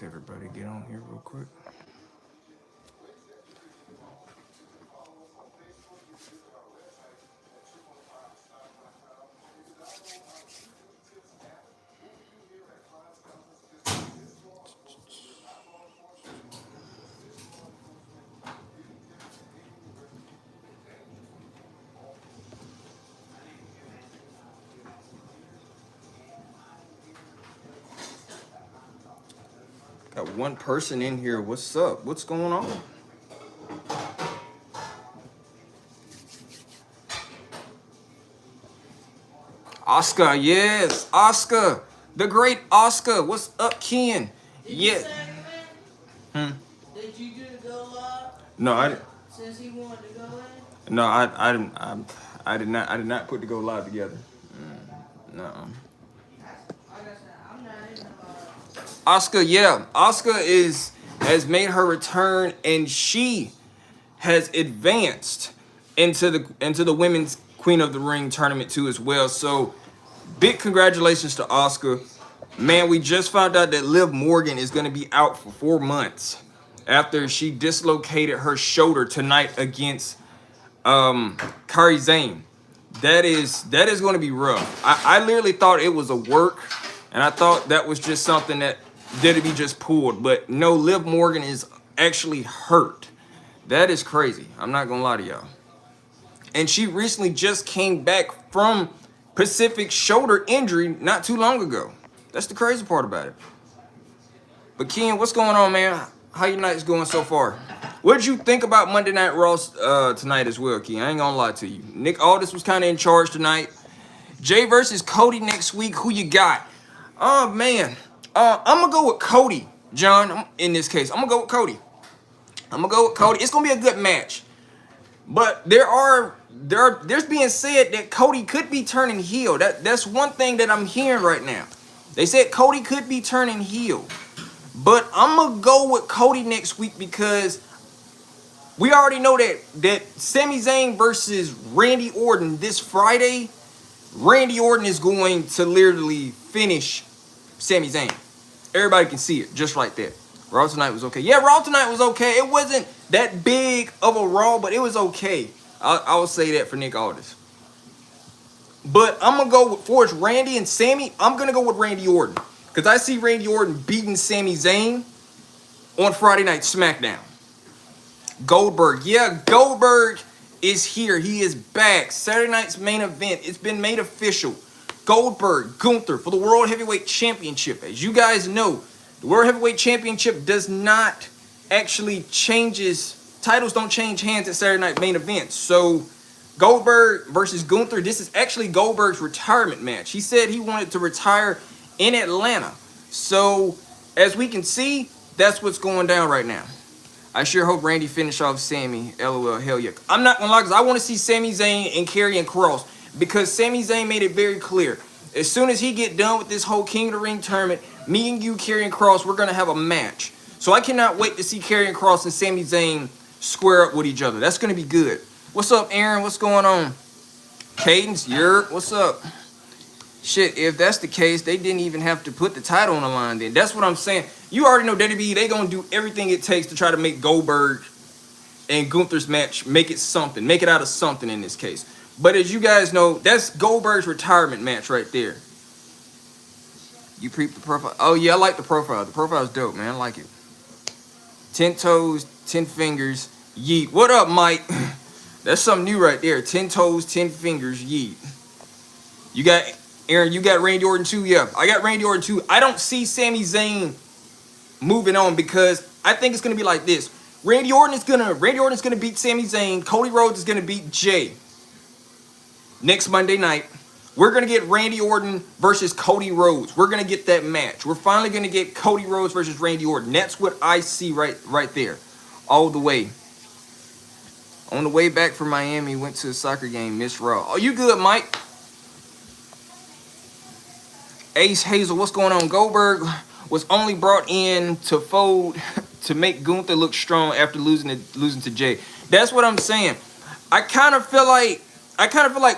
to everybody get on here real quick. Got one person in here. What's up? What's going on? Oscar, yes, Oscar, the great Oscar. What's up, Ken? Yeah. Did you do the go live? No, I didn't. Since he wanted to go in? No, I didn't. I did not. I did not put the go live together. No. I'm not even Oscar, yeah, Oscar has made her return, and she has advanced into the women's Queen of the Ring tournament too as well. So big congratulations to Oscar. Man, we just found out that Liv Morgan is going to be out for 4 months after she dislocated her shoulder tonight against Kairi Sane. That is going to be rough. I literally thought it was a work, and I thought that was just something that did be just pulled. But no, Liv Morgan is actually hurt. That is crazy. I'm not gonna lie to y'all. And she recently just came back from Pacific's shoulder injury not too long ago. That's the crazy part about it. But Ken, what's going on, man? How your night's going so far? What did you think about Monday Night Raw tonight as well, Ken? I ain't gonna lie to you. Nick Aldis was kind of in charge tonight. Jay versus Cody next week. Who you got? Oh man, I'm gonna go with Cody, John. In this case, I'm gonna go with Cody. It's gonna be a good match. But there's being said that Cody could be turning heel. That's one thing that I'm hearing right now. They said Cody could be turning heel. But I'm gonna go with Cody next week because we already know that Sami Zayn versus Randy Orton this Friday, Randy Orton is going to literally finish Sami Zayn. Everybody can see it just like that. Raw tonight was okay. Yeah, Raw tonight was okay. It wasn't that big of a Raw, but it was okay. I will say that for Nick Aldis. But I'm going to go with, for Randy and Sami, I'm going to go with Randy Orton. Because I see Randy Orton beating Sami Zayn on Friday Night SmackDown. Goldberg. Yeah, Goldberg is here. He is back. Saturday night's main event. It's been made official. Goldberg, Gunther for the World Heavyweight Championship. As you guys know, the World Heavyweight Championship does not actually changes. Titles don't change hands at Saturday night main events. So Goldberg versus Gunther. This is actually Goldberg's retirement match. He said he wanted to retire in Atlanta. So as we can see, that's what's going down right now. I sure hope Randy finish off Sami. LOL, hell yeah. I'm not gonna lie, because I want to see Sami Zayn and Karrion Kross. Because Sami Zayn made it very clear. As soon as he get done with this whole King of the Ring tournament, me and you, Karrion Kross, we're gonna have a match. So I cannot wait to see Karrion Kross and Sami Zayn square up with each other. That's gonna be good. What's up, Aaron? What's going on? Cadence, what's up? Shit, if that's the case, they didn't even have to put the title on the line then. That's what I'm saying. You already know WWE, they gonna do everything it takes to try to make Goldberg and Gunther's match, make it something. Make it out of something in this case. But as you guys know, that's Goldberg's retirement match right there. You peep the profile. Oh yeah, I like the profile. The profile's dope, man. I like it. 10 toes, 10 fingers, yeet. What up, Mike? That's something new right there. 10 toes, 10 fingers, yeet. You got Aaron, you got Randy Orton too? Yeah, I got Randy Orton too. I don't see Sami Zayn moving on because I think it's gonna be like this. Randy Orton's gonna beat Sami Zayn. Cody Rhodes is gonna beat Jay. Next Monday night, we're going to get Randy Orton versus Cody Rhodes. We're going to get that match. We're finally going to get Cody Rhodes versus Randy Orton. That's what I see right there. All the way. On the way back from Miami, went to a soccer game, missed Raw. Oh, you good, Mike? Ace Hazel, what's going on? Goldberg was only brought in to fold to make Gunther look strong after losing to Jay. That's what I'm saying. I kind of feel like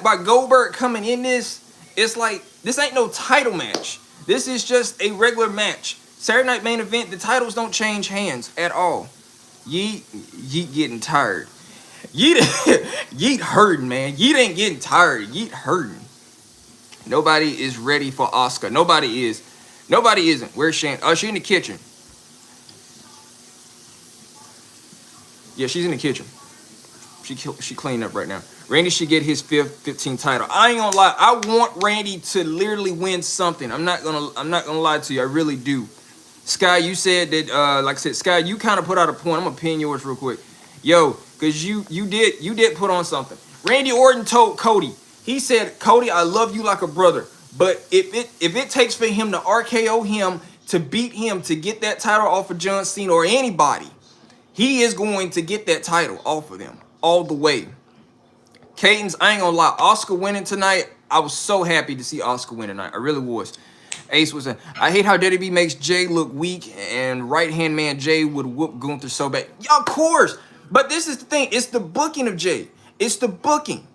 by Goldberg coming in this, it's like, this ain't no title match. This is just a regular match. Saturday night main event, the titles don't change hands at all. Yeet getting tired. Yeet hurting, man. Yeet ain't getting tired. Yeet hurting. Nobody is ready for Asuka. Nobody is. Nobody isn't. Where's Shane? Oh, she's in the kitchen. Yeah, she's in the kitchen. She cleaned up right now. Randy should get his 15 title. I ain't gonna lie. I want Randy to literally win something. I'm not gonna lie to you. I really do. Sky, you said that. Like I said, Sky, you kind of put out a point. I'm gonna pin yours real quick. Yo, cause you did put on something. Randy Orton told Cody. He said, Cody, I love you like a brother. But if it takes for him to RKO him, to beat him, to get that title off of John Cena or anybody, he is going to get that title off of them all the way. Cadence, I ain't gonna lie, Asuka winning tonight, I was so happy to see Asuka win tonight. I really was. Ace was I hate how WWE makes Jay look weak and right-hand man Jay would whoop Gunther so bad. Yeah, of course. But this is the thing. It's the booking of Jay. It's the booking.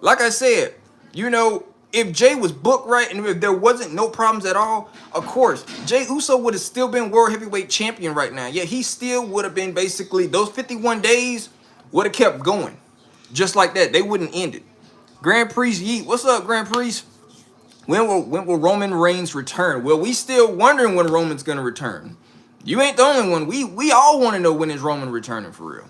Like I said, you know, if Jay was booked right and if there wasn't no problems at all, of course, Jey Uso would have still been World Heavyweight Champion right now. Yeah, he still would have been basically, those 51 days would have kept going. Just like that. They wouldn't end it. Grand Priest Yeet. What's up, Grand Priest? When will Roman Reigns return? Well, we still wondering when Roman's going to return. You ain't the only one. We all want to know when is Roman returning for real.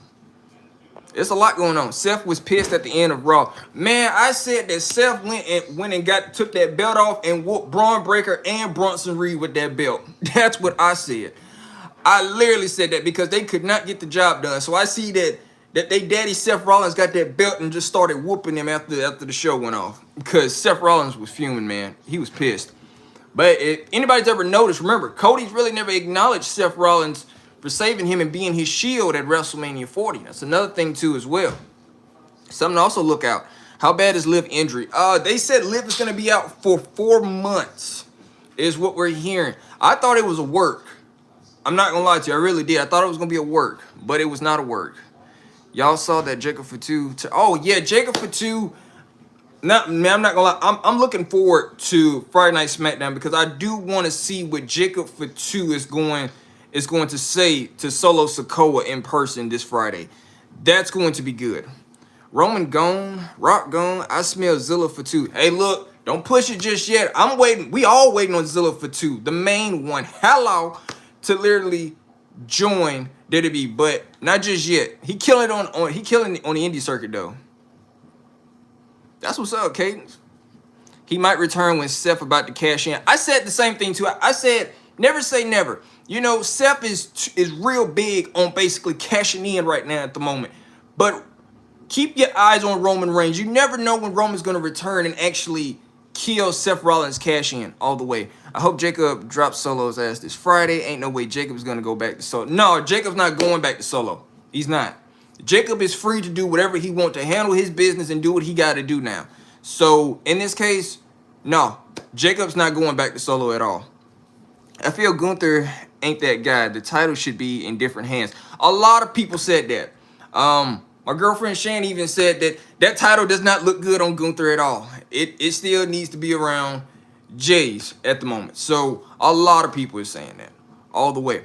There's a lot going on. Seth was pissed at the end of Raw. Man, I said that Seth went and took that belt off and whooped Braun Breaker and Bronson Reed with that belt. That's what I said. I literally said that because they could not get the job done. So I see that they daddy Seth Rollins got that belt and just started whooping him after the show went off. Because Seth Rollins was fuming, man. He was pissed. But if anybody's ever noticed, remember, Cody's really never acknowledged Seth Rollins for saving him and being his shield at WrestleMania 40. That's another thing too as well. Something to also look out. How bad is Liv injury? They said Liv is going to be out for 4 months is what we're hearing. I thought it was a work. I'm not going to lie to you. I really did. I thought it was going to be a work, but it was not a work. Y'all saw that Jacob Fatu. Oh, yeah, Jacob Fatu. Man, I'm not going to lie. I'm looking forward to Friday Night SmackDown because I do want to see what Jacob Fatu is going to say to Solo Sikoa in person this Friday. That's going to be good. Roman gone, Rock gone. I smell Zilla Fatu. Hey, look, don't push it just yet. I'm waiting. We all waiting on Zilla Fatu, the main one. Hello, to literally join WWE, but not just yet. He killing on the indie circuit though. That's what's up, Cadence. He might return when Seth about to cash in. I said the same thing too. I said never say never. You know, Seth is real big on basically cashing in right now at the moment. But keep your eyes on Roman Reigns. You never know when Roman's going to return and actually kill Seth Rollins cash in all the way. I hope Jacob drops Solo's ass this Friday. Ain't no way Jacob's going to go back to Solo. No, Jacob's not going back to Solo. He's not. Jacob is free to do whatever he wants, to handle his business and do what he got to do now. So, in this case, no. Jacob's not going back to Solo at all. I feel Gunther ain't that guy. The title should be in different hands. A lot of people said that. My girlfriend Shan even said that title does not look good on Gunther at all. It still needs to be around Jay's at the moment. So a lot of people are saying that all the way.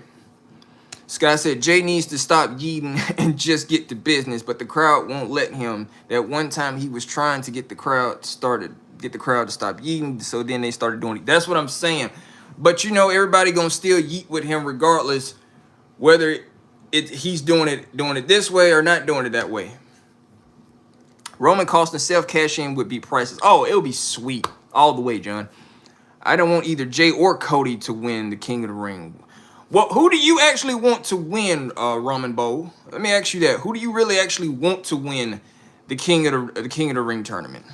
Sky said Jay needs to stop yeeting and just get to business, but the crowd won't let him. That one time he was trying to get the crowd to stop yeeting, so then they started doing it. That's what I'm saying. But you know, everybody gonna still yeet with him regardless whether he's doing it this way or not doing it that way. Roman cost himself cash in would be priceless. Oh, it would be sweet all the way, John. I don't want either Jay or Cody to win the King of the Ring. Well, who do you actually want to win, Roman Bowl? Let me ask you that. Who do you really actually want to win the King of the Ring tournament?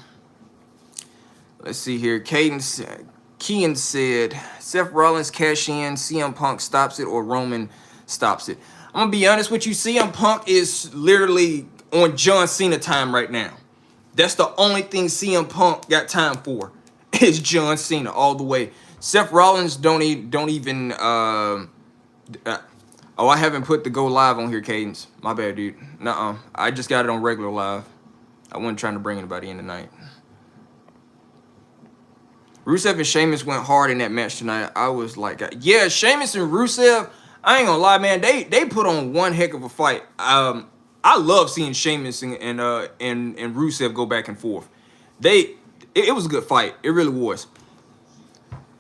Let's see here. Kean said Seth Rollins cash in, CM Punk stops it, or Roman stops it. I'm gonna be honest with you. CM Punk is literally on John Cena time right now. That's the only thing CM Punk got time for is John Cena all the way. Seth Rollins don't even. Oh, I haven't put the go live on here, Cadence. My bad, dude. Nuh-uh. I just got it on regular live. I wasn't trying to bring anybody in tonight. Rusev and Sheamus went hard in that match tonight. I was like, yeah, Sheamus and Rusev, I ain't gonna lie, man, they put on one heck of a fight. I love seeing Sheamus and Rusev go back and forth. It was a good fight. It really was.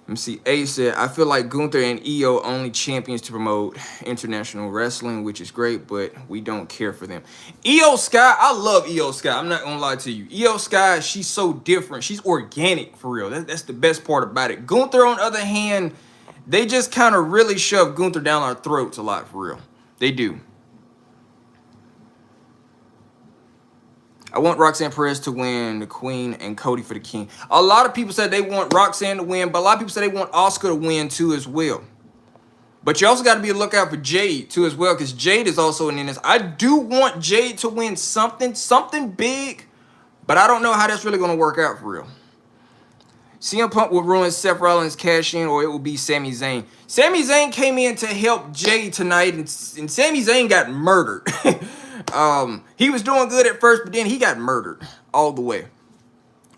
Let me see. A said, I feel like Gunther and EO only champions to promote international wrestling, which is great, but we don't care for them. EO Sky, I love EO Sky. I'm not going to lie to you. EO Sky, she's so different. She's organic, for real. That's the best part about it. Gunther, on the other hand, they just kind of really shove Gunther down our throats a lot, for real. They do. I want Roxanne Perez to win the Queen and Cody for the King. A lot of people said they want Roxanne to win, but a lot of people said they want Asuka to win too as well. But you also got to be a lookout for Jade too as well, because Jade is also in this. I do want Jade to win something big, but I don't know how that's really going to work out for real. CM Punk will ruin Seth Rollins' cash in, or it will be Sami Zayn. Sami Zayn came in to help Jade tonight, and Sami Zayn got murdered. He was doing good at first, but then he got murdered all the way.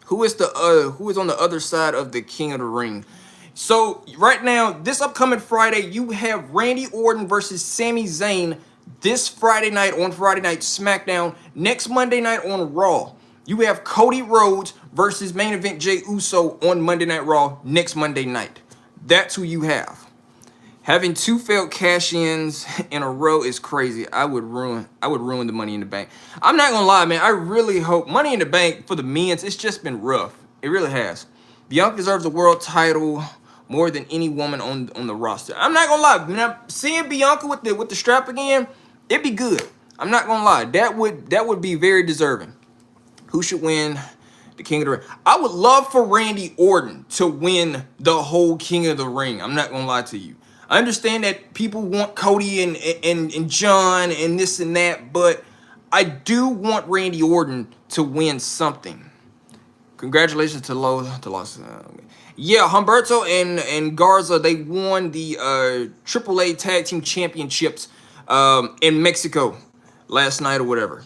Who is on the other side of the King of the Ring? So right now, this upcoming Friday, you have Randy Orton versus Sami Zayn this Friday night on Friday Night SmackDown. Next Monday night on Raw, you have Cody Rhodes versus main event JEY USO on Monday Night Raw next Monday night. That's who you have. Having 2 failed cash-ins in a row is crazy. I would ruin the Money in the Bank. I'm not gonna lie, man. I really hope Money in the Bank for the men's, it's just been rough. It really has. Bianca deserves the world title more than any woman on the roster. I'm not gonna lie. Now, seeing Bianca with the strap again, it'd be good. I'm not gonna lie. That would be very deserving. Who should win the King of the Ring? I would love for Randy Orton to win the whole King of the Ring. I'm not gonna lie to you. I understand that people want Cody and John and this and that, but I do want Randy Orton to win something. Congratulations to Los. Yeah, Humberto and Garza, they won the AAA Tag Team Championships in Mexico last night or whatever.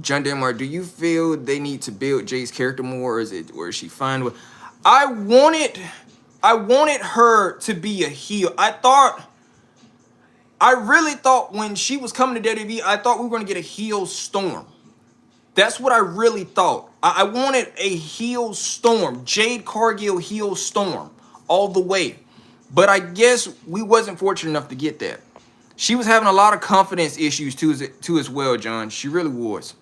John Denmark, do you feel they need to build Jay's character more, or is she fine with? I wanted her to be a heel. I really thought when she was coming to WWE, I thought we were going to get a heel Storm. That's what I really thought. I wanted a heel Storm. Jade Cargill heel Storm all the way. But I guess we wasn't fortunate enough to get that. She was having a lot of confidence issues too as well, John. She really was.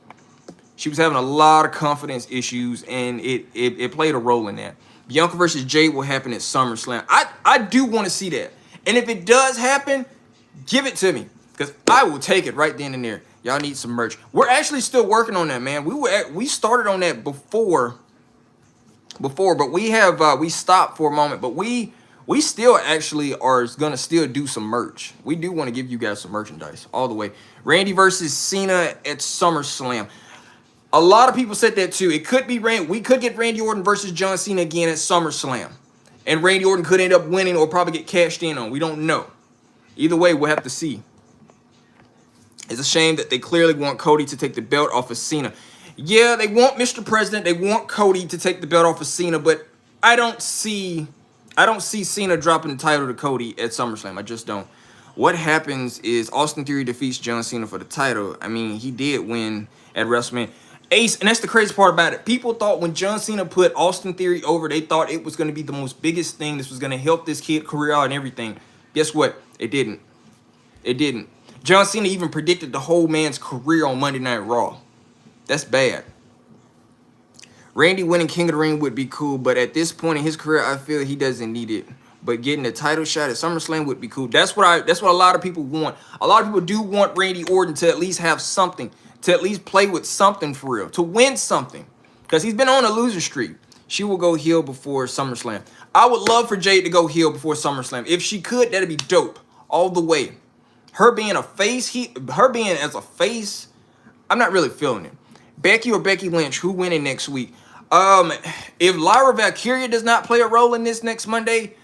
She was having a lot of confidence issues, and it played a role in that. Bianca versus Jade will happen at SummerSlam. I do want to see that. And if it does happen, give it to me, because I will take it right then and there. Y'all need some merch. We're actually still working on that, man. We started on that before, but we stopped for a moment. But we still actually are gonna still do some merch. We do want to give you guys some merchandise all the way. Randy versus Cena at SummerSlam. A lot of people said that too. It could be we could get Randy Orton versus John Cena again at SummerSlam. And Randy Orton could end up winning or probably get cashed in on. We don't know. Either way, we'll have to see. It's a shame that they clearly want Cody to take the belt off of Cena. Yeah, they want Mr. President. They want Cody to take the belt off of Cena, but I don't see Cena dropping the title to Cody at SummerSlam. I just don't. What happens is Austin Theory defeats John Cena for the title. I mean, he did win at WrestleMania. Ace, and that's the crazy part about it. People thought when John Cena put Austin Theory over, they thought it was going to be the most biggest thing. This was going to help this kid career out and everything. Guess what? It didn't. It didn't. John Cena even predicted the whole man's career on Monday Night Raw. That's bad. Randy winning King of the Ring would be cool, but at this point in his career, I feel he doesn't need it. But getting a title shot at SummerSlam would be cool. That's what a lot of people want. A lot of people do want Randy Orton to at least have something, to at least play with something for real, to win something, because he's been on a loser streak. She will go heel before SummerSlam. I would love for Jade to go heel before SummerSlam. If she could, that'd be dope all the way. Her being a face, her being as a face, I'm not really feeling it. Becky or Becky Lynch, who winning next week? If Lyra Valkyria does not play a role in this next Monday,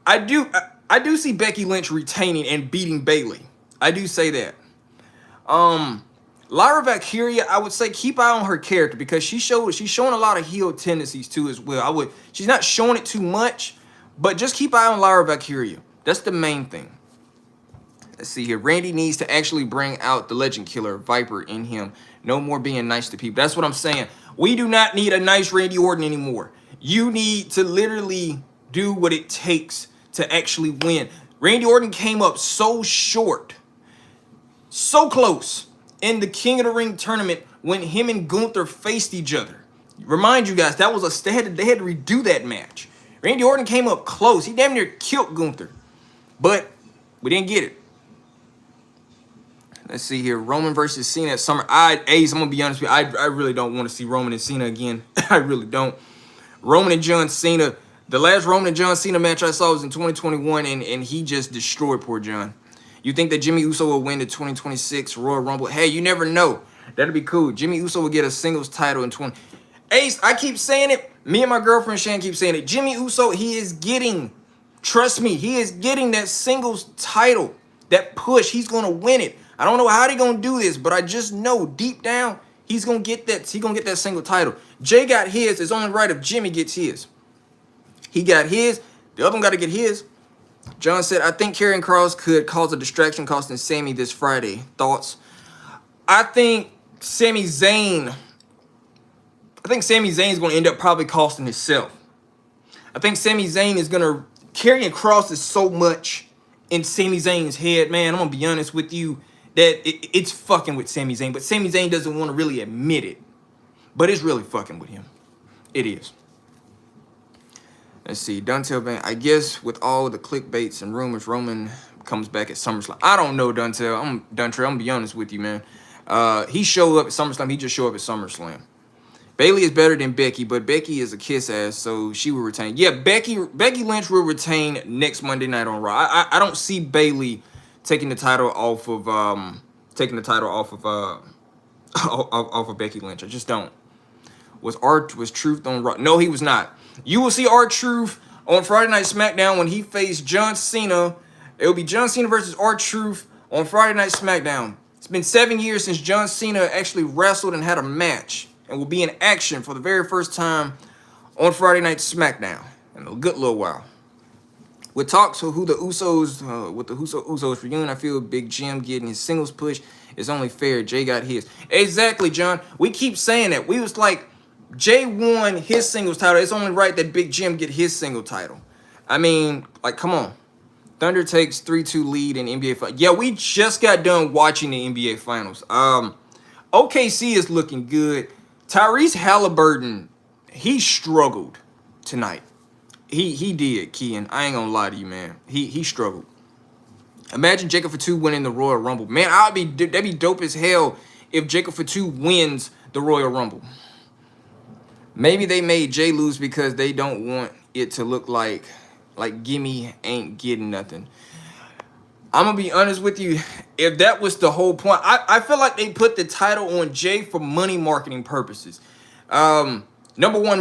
I do see Becky Lynch retaining and beating Bayley. I do say that. Lyra Valkyria, I would say keep eye on her character because she's showing a lot of heel tendencies too as well. She's not showing it too much, but just keep eye on Lyra Valkyria. That's the main thing. Let's see here. Randy needs to actually bring out the legend killer Viper in him. No more being nice to people. That's what I'm saying. We do not need a nice Randy Orton anymore. You need to literally do what it takes to actually win. Randy Orton came up so short, so close in the King of the Ring tournament when him and Gunther faced each other. Remind you guys, that was they had to redo that match. Randy Orton came up close. He damn near killed Gunther, but we didn't get it. Let's see here. Roman versus Cena at Summer. Ace, I'm gonna be honest with you. I really don't want to see Roman and Cena again. I really don't. Roman and John Cena. The last Roman and John Cena match I saw was in 2021, and he just destroyed poor John. You think that Jimmy Uso will win the 2026 Royal Rumble? Hey, you never know. That'd be cool. Jimmy Uso will get a singles title in 20. Ace, I keep saying it. Me and my girlfriend Shan keep saying it. Jimmy Uso, he is getting, trust me, he is getting that singles title. That push, he's gonna win it. I don't know how they're gonna do this, but I just know deep down he's gonna get that. He's gonna get that single title. Jay got his. It's only right if Jimmy gets his. He got his. The other one got to get his. John said, I think Karrion Kross could cause a distraction costing Sami this Friday. Thoughts? I think Sami Zayn is going to end up probably costing himself. I think Sami Zayn is going to... Karrion Kross is so much in Sami Zayn's head, man. I'm going to be honest with you that it's fucking with Sami Zayn. But Sami Zayn doesn't want to really admit it. But it's really fucking with him. It is. Let's see. Duntel Bank. I guess with all the clickbaits and rumors, Roman comes back at SummerSlam. I don't know, Duntel. I'm gonna be honest with you, man. He showed up at SummerSlam. He just showed up at SummerSlam. Bayley is better than Becky, but Becky is a kiss ass, so she will retain. Yeah, Becky Lynch will retain next Monday night on Raw. I don't see Bayley taking the title off of off of Becky Lynch. I just don't. Was Truth on Raw? No, he was not. You will see R-Truth on Friday Night SmackDown when he faced John Cena. It will be John Cena versus R-Truth on Friday Night SmackDown. It's been 7 years since John Cena actually wrestled and had a match, and will be in action for the very first time on Friday Night SmackDown in a good little while. With talks of who the Usos, with the Usos reunion, I feel Big Jim getting his singles push is only fair. Jay got his. Exactly, John. We keep saying that. We was like, Jay won his singles title. It's only right that Big Jim get his single title. I mean, like, come on. Thunder takes 3-2 lead in NBA Finals. Yeah, we just got done watching the NBA Finals. OKC is looking good. Tyrese Halliburton, he struggled tonight. He did, Kean. I ain't gonna lie to you, man. He struggled. Imagine Jacob Fatu winning the Royal Rumble. Man, that'd be dope as hell if Jacob Fatu wins the Royal Rumble. Maybe they made Jay lose because they don't want it to look like Gimme ain't getting nothing. I'm going to be honest with you. If that was the whole point, I feel like they put the title on Jay for money marketing purposes. #1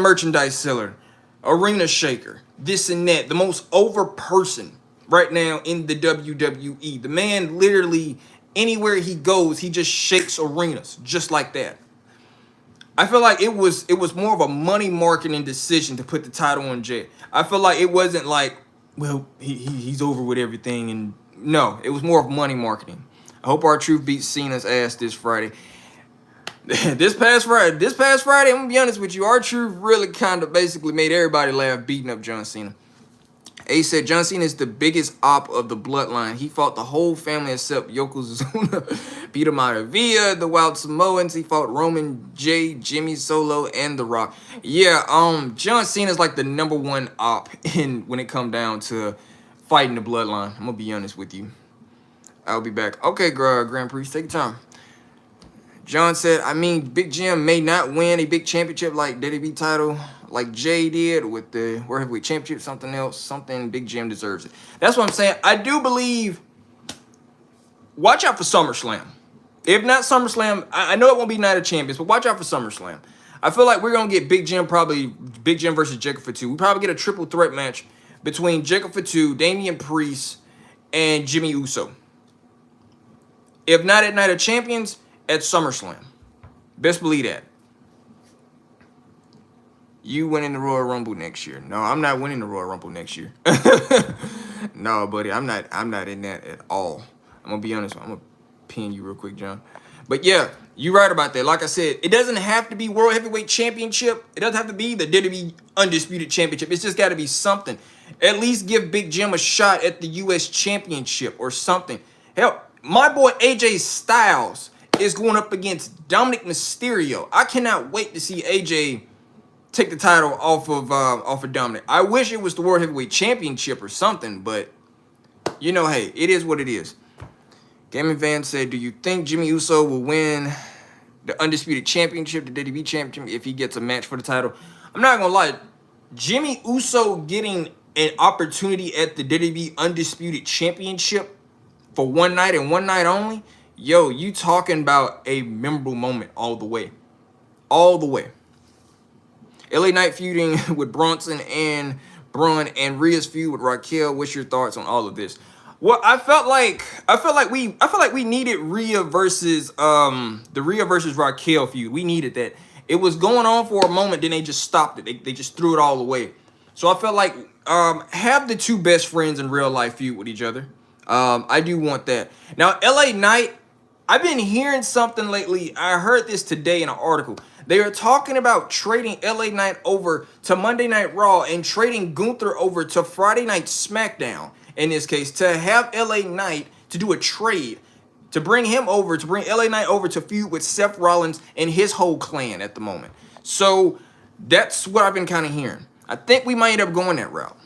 merchandise seller, arena shaker, this and that. The most over person right now in the WWE. The man literally, anywhere he goes, he just shakes arenas just like that. I feel like it was more of a money marketing decision to put the title on Jay. I feel like it wasn't like, well, he's over with everything, and no, it was more of money marketing. I hope R-Truth beats Cena's ass this Friday. This past Friday, I'm gonna be honest with you, R-Truth really kind of basically made everybody laugh beating up John Cena. A said John Cena is the biggest op of the bloodline. He fought the whole family except Yokozuna, Peter Maravilla, the Wild Samoans. He fought Roman, Jay, Jimmy Solo, and The Rock. Yeah, John Cena is like the #1 op when it come down to fighting the bloodline. I'm gonna be honest with you. I'll be back. Okay, Grand Priest, take your time. John said, I mean, Big Jim may not win a big championship like WWE title, like Jay did with the World Heavyweight Championship, something else, something Big Jim deserves it. That's what I'm saying. I do believe, watch out for SummerSlam. If not SummerSlam, I know it won't be Night of Champions, but watch out for SummerSlam. I feel like we're going to get Big Jim versus Jacob Fatu. We probably get a triple threat match between Jacob Fatu, Damian Priest, and Jimmy Uso. If not at Night of Champions, at SummerSlam. Best believe that. You winning the Royal Rumble next year. No, I'm not winning the Royal Rumble next year. No, buddy, I'm not in that at all. I'm gonna be honest. I'm gonna pin you real quick, John. But yeah, you're right about that. Like I said, it doesn't have to be World Heavyweight Championship. It doesn't have to be the WWE Undisputed Championship. It's just got to be something. At least give Big Jim a shot at the US Championship or something. Hell, my boy AJ Styles is going up against Dominic Mysterio. I cannot wait to see AJ take the title off of Dominic. I wish it was the World Heavyweight Championship or something, but you know, hey, it is what it is. Gaming Van said, do you think Jimmy Uso will win the Undisputed Championship, the WWE Championship, if he gets a match for the title? I'm not going to lie. Jimmy Uso getting an opportunity at the WWE Undisputed Championship for one night and one night only, yo, you talking about a memorable moment all the way. All the way. LA Knight feuding with Bronson and Braun and Rhea's feud with Raquel. What's your thoughts on all of this? Well, I felt like we needed Rhea versus the Rhea versus Raquel feud. We needed that. It was going on for a moment, then they just stopped it. They just threw it all away. So I felt like have the two best friends in real life feud with each other. I do want that. Now, LA Knight, I've been hearing something lately. I heard this today in an article. They are talking about trading LA Knight over to Monday Night Raw and trading Gunther over to Friday Night SmackDown. In this case, to have LA Knight to do a trade, to bring him over, to bring LA Knight over to feud with Seth Rollins and his whole clan at the moment. So that's what I've been kind of hearing. I think we might end up going that route.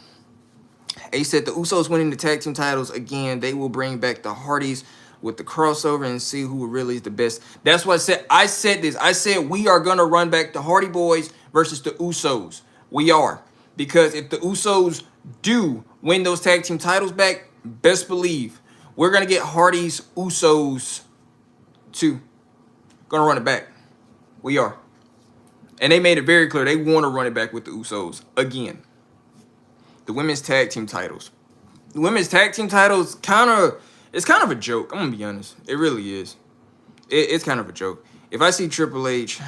A said the Usos winning the tag team titles again. They will bring back the Hardys with the crossover and see who really is the best. That's what I said. I said this. I said we are going to run back the Hardy Boys versus the Usos. We are. Because if the Usos do win those tag team titles back, best believe we're going to get Hardy's Usos too. Going to run it back. We are. And they made it very clear they want to run it back with the Usos again. The women's tag team titles. The women's tag team titles it's kind of a joke. I'm going to be honest. It really is. It's kind of a joke. If I see Triple H,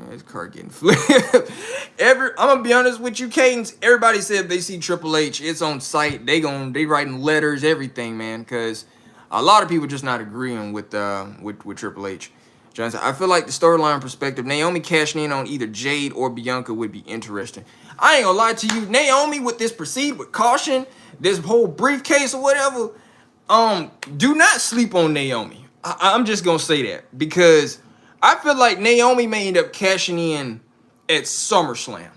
his car getting flipped. I'm going to be honest with you, Cadence. Everybody said if they see Triple H, it's on site. They writing letters, everything, man. Because a lot of people just not agreeing with Triple H. Johnson, I feel like the storyline perspective, Naomi cashing in on either Jade or Bianca would be interesting. I ain't gonna lie to you. Naomi with this proceed with caution, this whole briefcase or whatever, do not sleep on Naomi. I'm just gonna say that because I feel like Naomi may end up cashing in at SummerSlam,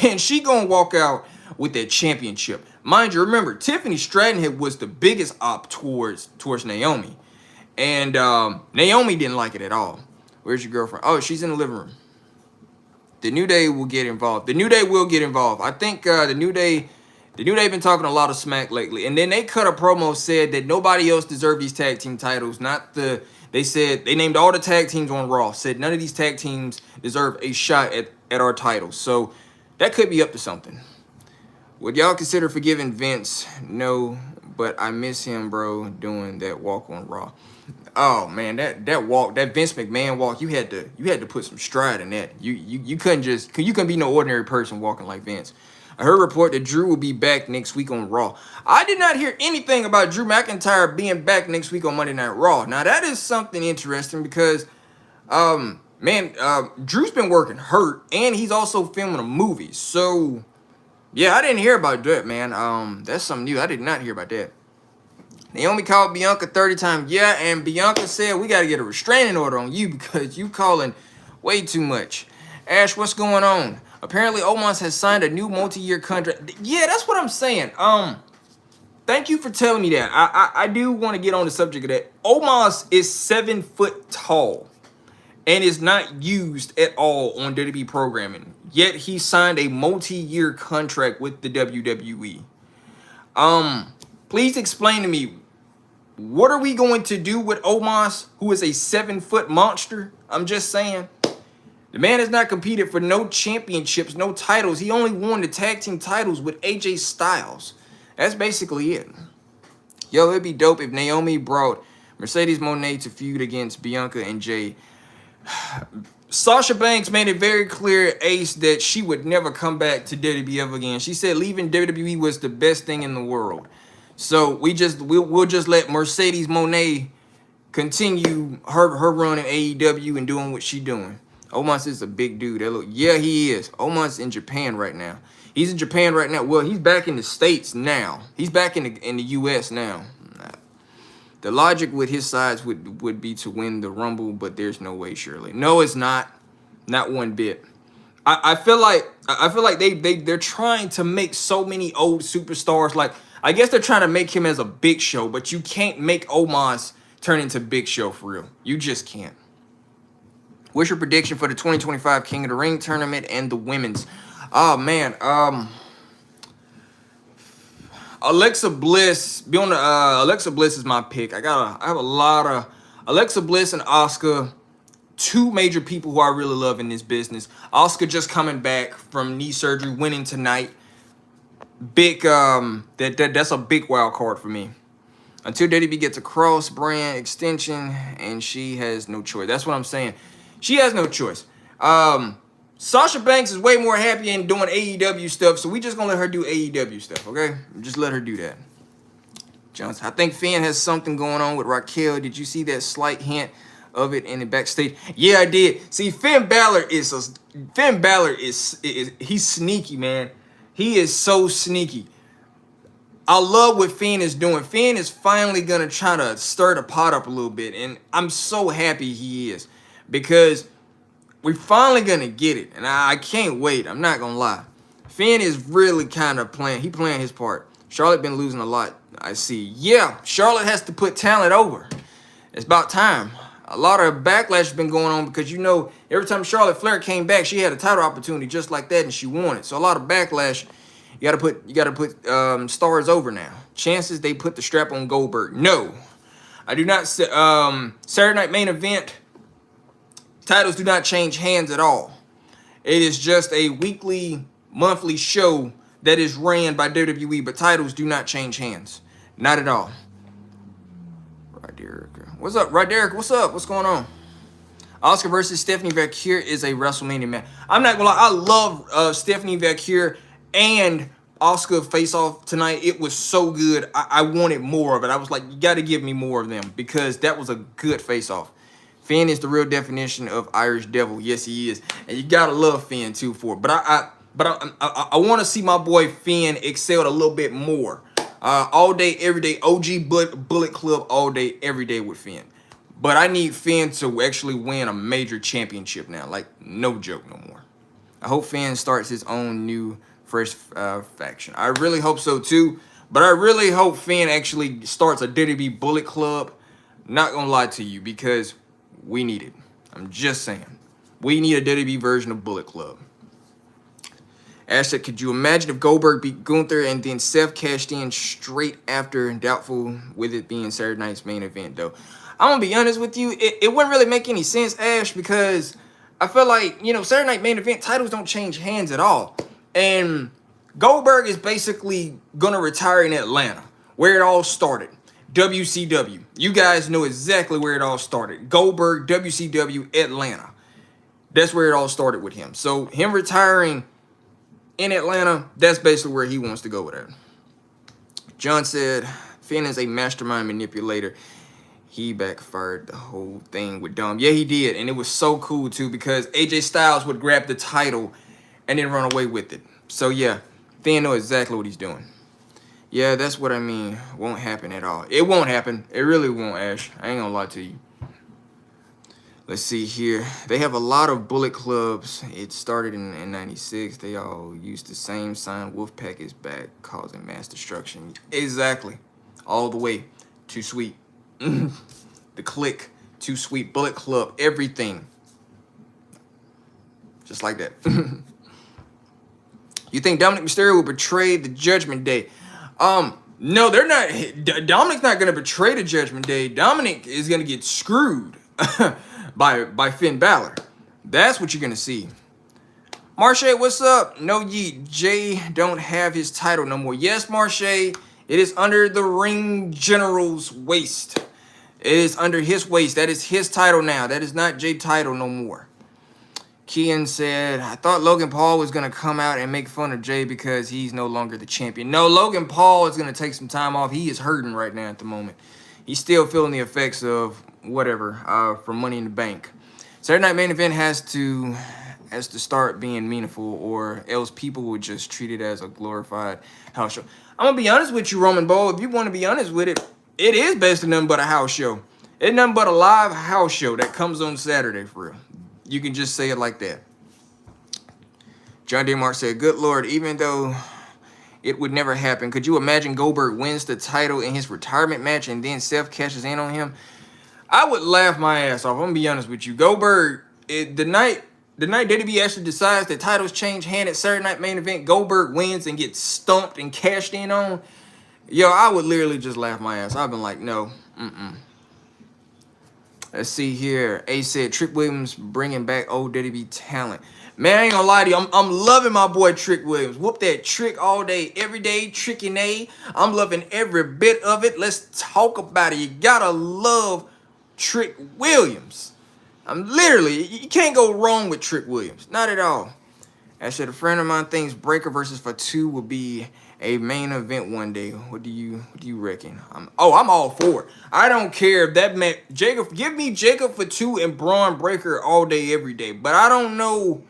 and she gonna walk out with that championship. Mind you, remember Tiffany Stratton was the biggest op towards Naomi, and Naomi didn't like it at all. Where's your girlfriend? Oh, she's in the living room. The New Day will get involved. The New Day will get involved. I think the New Day been talking a lot of smack lately. And then they cut a promo, said that nobody else deserved these tag team titles. They said they named all the tag teams on Raw. Said none of these tag teams deserve a shot at our titles. So that could be up to something. Would y'all consider forgiving Vince? No, but I miss him, bro, doing that walk on Raw. Oh man, that walk, that Vince McMahon walk, you had to put some stride in that. You couldn't be no ordinary person walking like Vince. I heard a report that Drew will be back next week on Raw. I did not hear anything about Drew McIntyre being back next week on Monday Night Raw. Now that is something interesting because Drew's been working hurt and he's also filming a movie. So yeah, I didn't hear about that, man. That's something new. I did not hear about that. Naomi called Bianca 30 times. Yeah, and Bianca said, we got to get a restraining order on you because you calling way too much. Ash, what's going on? Apparently, Omos has signed a new multi-year contract. Yeah, that's what I'm saying. Thank you for telling me that. I do want to get on the subject of that. Omos is 7 foot tall and is not used at all on WWE programming. Yet, he signed a multi-year contract with the WWE. Please explain to me, what are we going to do with Omos, who is a 7 foot monster? I'm just saying. The man has not competed for no championships, no titles. He only won the tag team titles with AJ Styles. That's basically it. Yo, it'd be dope if Naomi brought Mercedes Moné to feud against Bianca and Jay. Sasha Banks made it very clear, Ace, that she would never come back to WWE ever again. She said leaving WWE was the best thing in the world. So we'll just let Mercedes Moné continue her run in AEW and doing what she doing. Omos is a big dude. Yeah, he is. Omos in Japan right now. He's in Japan right now. Well, he's back in the States now. He's back in the US now. The logic with his sides would be to win the Rumble, but there's no way, surely. No, it's not. Not one bit. I feel like they're trying to make so many old superstars. Like, I guess they're trying to make him as a Big Show, but you can't make Omos turn into Big Show for real. You just can't. What's your prediction for the 2025 King of the Ring tournament and the women's? Oh man, Alexa Bliss. Alexa Bliss is my pick. I have a lot of Alexa Bliss and Asuka, two major people who I really love in this business. Asuka just coming back from knee surgery, winning tonight. Big that's a big wild card for me. Until WWE gets a cross brand extension, and she has no choice. That's what I'm saying. She has no choice. Sasha Banks is way more happy in doing AEW stuff, so we just gonna let her do AEW stuff, okay? Just let her do that. Johnson, I think Finn has something going on with Raquel. Did you see that slight hint of it in the backstage? Yeah, I did. See, Finn Balor is he's sneaky, man. He is so sneaky. I love what Finn is doing. Finn is finally gonna try to stir the pot up a little bit, and I'm so happy he is, because we're finally gonna get it, and I can't wait. I'm not gonna lie. Finn is really kind of playing his part. Charlotte been losing a lot, I see. Yeah, Charlotte has to put talent over. It's about time. A lot of backlash has been going on because, you know, every time Charlotte Flair came back, she had a title opportunity just like that, and she won it. So a lot of backlash. You gotta put stars over now. Chances they put the strap on Goldberg. No, I do not. Saturday Night Main Event titles do not change hands at all. It is just a weekly, monthly show that is ran by WWE, but titles do not change hands. Not at all. Right, Derek. What's up, right, Derek? What's up? What's going on? Oscar versus Stephanie Valkyrie is a WrestleMania match. I'm not gonna lie. I love Stephanie Valkyrie and Oscar face-off tonight. It was so good. I wanted more of it. I was like, you got to give me more of them, because that was a good face-off. Finn is the real definition of Irish Devil. Yes, he is, and you gotta love Finn too for it. But I want to see my boy Finn excel a little bit more. All day, every day. OG Bullet Club all day, every day with Finn. But I need Finn to actually win a major championship now. Like, no joke no more. I hope Finn starts his own new fresh faction. I really hope so too. But I really hope Finn actually starts a WWE Bullet Club. Not gonna lie to you, because we need it. I'm just saying. We need a WWE version of Bullet Club. Ash said, could you imagine if Goldberg beat Gunther and then Seth cashed in straight after? Doubtful with it being Saturday night's main event, though. I'm gonna be honest with you. It wouldn't really make any sense, Ash, because I feel like, you know, Saturday night main event titles don't change hands at all. And Goldberg is basically going to retire in Atlanta, where it all started. WCW. You guys know exactly where it all started. Goldberg, WCW, Atlanta. That's where it all started with him. So him retiring in Atlanta, that's basically where he wants to go with it. John said, Finn is a mastermind manipulator. He backfired the whole thing with Dom. Yeah, he did. And it was so cool, too, because AJ Styles would grab the title and then run away with it. So, yeah, Finn knows exactly what he's doing. Yeah, that's what I mean. Won't happen at all. It won't happen. It really won't, Ash. I ain't gonna lie to you. Let's see here. They have a lot of Bullet Clubs. It started in 96. They all use the same sign. Wolfpack is back, causing mass destruction. Exactly. All the way. Too sweet. The Click. Too sweet. Bullet Club. Everything. Just like that. You think Dominic Mysterio will betray the Judgment Day? No, they're not. Dominic's not going to betray the Judgment Day. Dominic is going to get screwed by Finn Balor. That's what you're going to see. Marche, what's up? No, Jay don't have his title no more. Yes, Marche, it is under the Ring General's waist. It is under his waist. That is his title now. That is not Jay title no more. Kian said, I thought Logan Paul was going to come out and make fun of Jay because he's no longer the champion. No, Logan Paul is going to take some time off. He is hurting right now at the moment. He's still feeling the effects of whatever from Money in the Bank. Saturday Night Main Event has to start being meaningful, or else people would just treat it as a glorified house show. I'm going to be honest with you, Roman Bull. If you want to be honest with it, it is basically nothing but a house show. It's nothing but a live house show that comes on Saturday for real. You can just say it like that. John D. Mark said, good Lord, even though it would never happen, could you imagine Goldberg wins the title in his retirement match and then Seth cashes in on him? I would laugh my ass off. I'm going to be honest with you. Goldberg, the night WWE actually decides that titles change hand at Saturday Night Main Event, Goldberg wins and gets stumped and cashed in on, yo, I would literally just laugh my ass. I've been like, no, Let's see here. A said, Trick Williams bringing back old WWE talent. Man, I ain't gonna lie to you. I'm loving my boy Trick Williams. Whoop that trick all day, every day. Tricking A. I'm loving every bit of it. Let's talk about it. You gotta love Trick Williams. You can't go wrong with Trick Williams. Not at all. I said, a friend of mine thinks Breaker versus Fatu will be a main event one day. What do you reckon? I'm all for it. I don't care if that meant Jacob. Give me Jacob Fatu and Braun Breaker all day, every day. But I don't know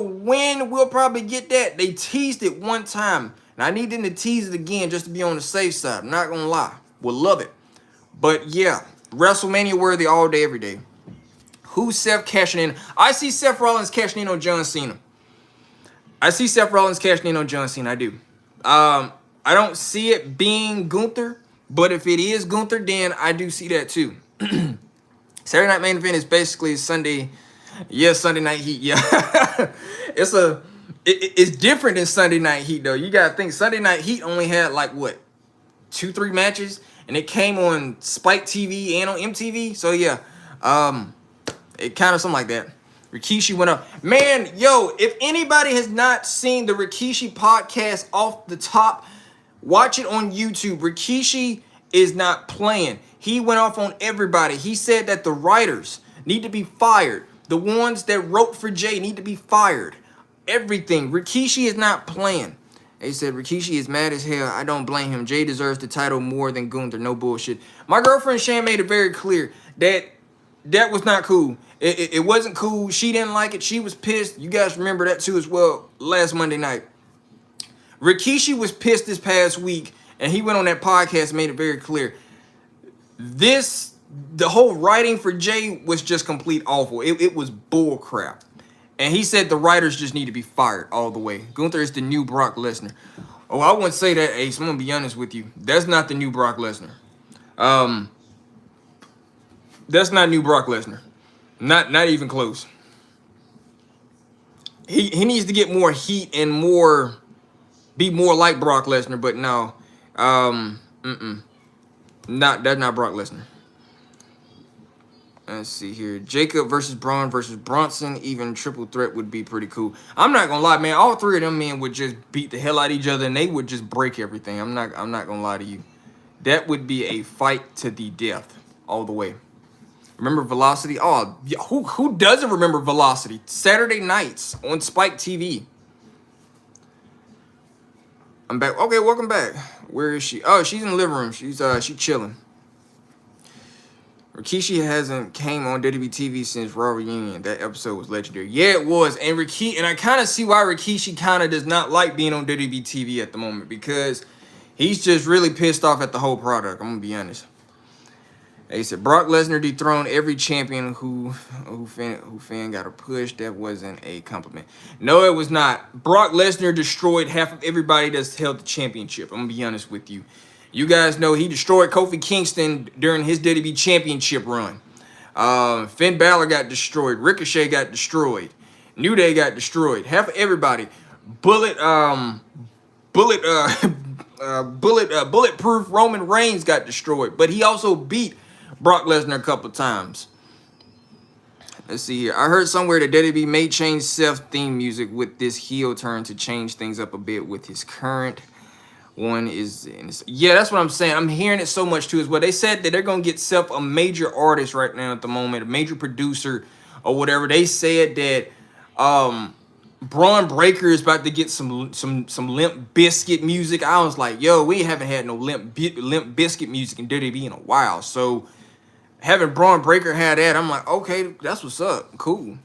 when we'll probably get that. They teased it one time, and I need them to tease it again just to be on the safe side. I'm not gonna lie. We'll love it. But yeah, WrestleMania worthy all day, every day. Who's Seth cashing in? I see Seth Rollins cashing in on John Cena. I do. I don't see it being Gunther, but if it is Gunther, then I do see that too. Saturday Night Main Event is basically Sunday. Yes, Sunday Night Heat. Yeah, it's different than Sunday Night Heat though. You gotta think Sunday Night Heat only had like what, 2-3 matches, and it came on Spike TV and on MTV. So yeah, it kind of something like that. Rikishi went up. Man, yo, if anybody has not seen the Rikishi podcast off the top, watch it on YouTube. Rikishi is not playing. He went off on everybody. He said that the writers need to be fired. The ones that wrote for Jay need to be fired. Everything. Rikishi is not playing. They said Rikishi is mad as hell. I don't blame him. Jay deserves the title more than Gunther. No bullshit. My girlfriend Shan made it very clear that was not cool. It wasn't cool. She didn't like it. She was pissed. You guys remember that too as well last Monday night. Rikishi was pissed this past week, and he went on that podcast and made it very clear. The whole writing for Jay was just complete awful. It was bull crap. And he said the writers just need to be fired all the way. Gunther is the new Brock Lesnar. Oh, I wouldn't say that, Ace. I'm going to be honest with you. That's not the new Brock Lesnar. That's not new Brock Lesnar. Not even close. He needs to get more heat and be more like Brock Lesnar, but no. That's not Brock Lesnar. Let's see here. Jacob versus Braun versus Bronson. Even triple threat would be pretty cool. I'm not gonna lie, man. All three of them men would just beat the hell out of each other, and they would just break everything. I'm not gonna lie to you. That would be a fight to the death, all the way. Remember Velocity? Oh, yeah, who doesn't remember Velocity? Saturday nights on Spike TV. I'm back. Okay, welcome back. Where is she? Oh, she's in the living room. She's chilling. Rikishi hasn't came on WWE TV since Raw Reunion. That episode was legendary. Yeah, it was. And I kind of see why Rikishi kind of does not like being on WWE TV at the moment, because he's just really pissed off at the whole product. I'm gonna be honest. They said Brock Lesnar dethroned every champion who fan got a push. That wasn't a compliment. No, it was not. Brock Lesnar destroyed half of everybody that's held the championship. I'm gonna be honest with you. You guys know he destroyed Kofi Kingston during his WWE championship run. Finn Balor got destroyed. Ricochet got destroyed. New Day got destroyed. Half of everybody. Bulletproof Roman Reigns got destroyed. But he also beat Brock Lesnar a couple times. Let's see here. I heard somewhere that WWE may change Seth's theme music with this heel turn to change things up a bit with his current one is yeah, that's what I'm saying. I'm hearing it so much too as well. They said that they're gonna get self a major artist right now at the moment, a major producer or whatever. They said that Braun Breaker is about to get some Limp Biscuit music. I was like, yo, we haven't had no Limp Biscuit music in WWE in a while. So having Braun Breaker had that, I'm like, okay, that's what's up. Cool.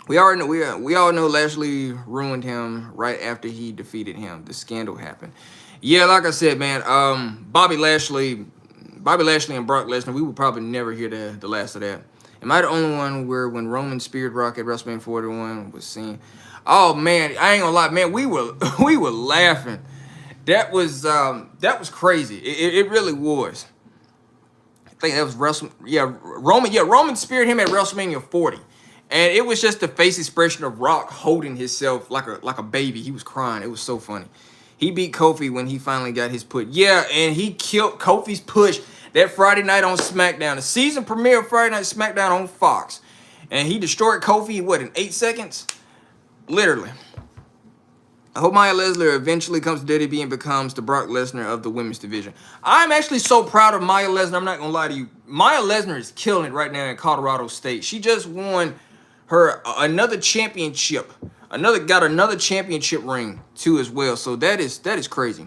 We already know we all know Lashley ruined him right after he defeated him. The scandal happened. Yeah, like I said, man, Bobby Lashley and Brock Lesnar, we would probably never hear the last of that. Am I the only one where when Roman speared Rock at WrestleMania 41 was seen? Oh man, I ain't gonna lie, man, we were we were laughing. That was crazy. It really was. I think that was Roman speared him at WrestleMania 40. And it was just the face expression of Rock holding himself like a baby. He was crying. It was so funny. He beat Kofi when he finally got his push. Yeah, and he killed Kofi's push that Friday night on SmackDown. The season premiere of Friday Night SmackDown on Fox. And he destroyed Kofi, what, in 8 seconds? Literally. I hope Maya Lesnar eventually comes to WWE and becomes the Brock Lesnar of the women's division. I'm actually so proud of Maya Lesnar. I'm not going to lie to you. Maya Lesnar is killing it right now in Colorado State. She just won her another championship, got another championship ring too as well. So that is crazy.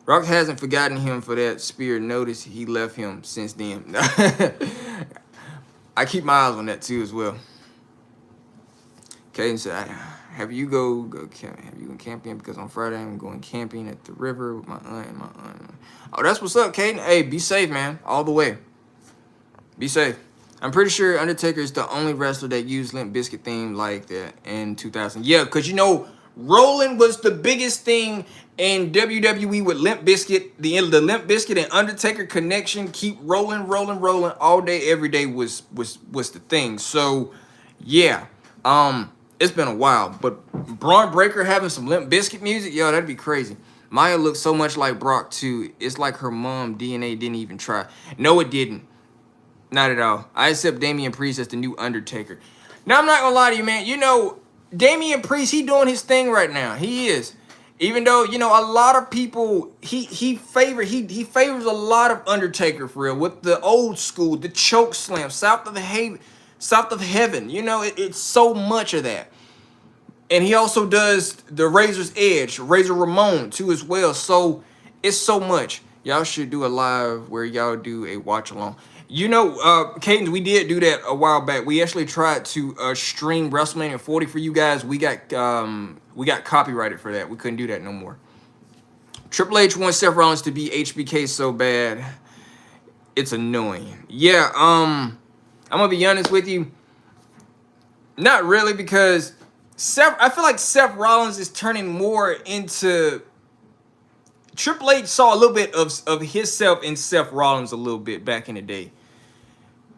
Rock hasn't forgotten him for that spear. Notice he left him since then. I keep my eyes on that too as well. Caden said, "Have you been camping? Because on Friday I'm going camping at the river with my aunt and my aunt." Oh, that's what's up, Caden. Hey, be safe, man. All the way. Be safe. I'm pretty sure Undertaker is the only wrestler that used Limp Bizkit theme like that in 2000. Yeah, because you know, rolling was the biggest thing in WWE with Limp Bizkit. The Limp Bizkit and Undertaker connection, keep rolling all day, every day was the thing. So, yeah, it's been a while. But Braun Breaker having some Limp Bizkit music, yo, that'd be crazy. Maya looks so much like Brock too. It's like her mom DNA didn't even try. No, it didn't. Not at all. I accept Damian Priest as the new Undertaker. Now, I'm not going to lie to you, man. You know, Damian Priest, he doing his thing right now. He is. Even though, you know, a lot of people, he favors a lot of Undertaker for real. With the old school, the choke slam, south of heaven. You know, it's so much of that. And he also does the Razor's Edge, Razor Ramon too as well. So, it's so much. Y'all should do a live where y'all do a watch along. You know, Cadence, we did do that a while back. We actually tried to stream WrestleMania 40 for you guys. We got copyrighted for that. We couldn't do that no more. Triple H wants Seth Rollins to be HBK so bad, it's annoying. Yeah, I'm gonna be honest with you. Not really, because I feel like Seth Rollins is turning more into. Triple H saw a little bit of himself in Seth Rollins a little bit back in the day.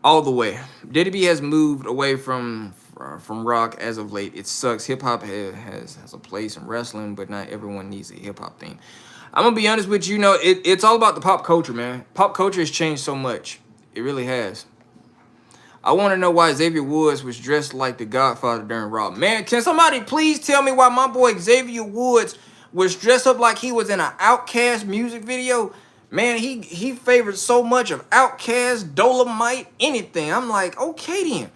All the way. WWE has moved away from rock as of late. It sucks. Hip-hop has a place in wrestling, but not everyone needs a hip-hop theme. I'm going to be honest with you. You know, it's all about the pop culture, man. Pop culture has changed so much. It really has. I want to know why Xavier Woods was dressed like the Godfather during Raw. Man, can somebody please tell me why my boy Xavier Woods was dressed up like he was in an Outkast music video? Man, he favored so much of Outkast, Dolomite, anything. I'm like, okay then.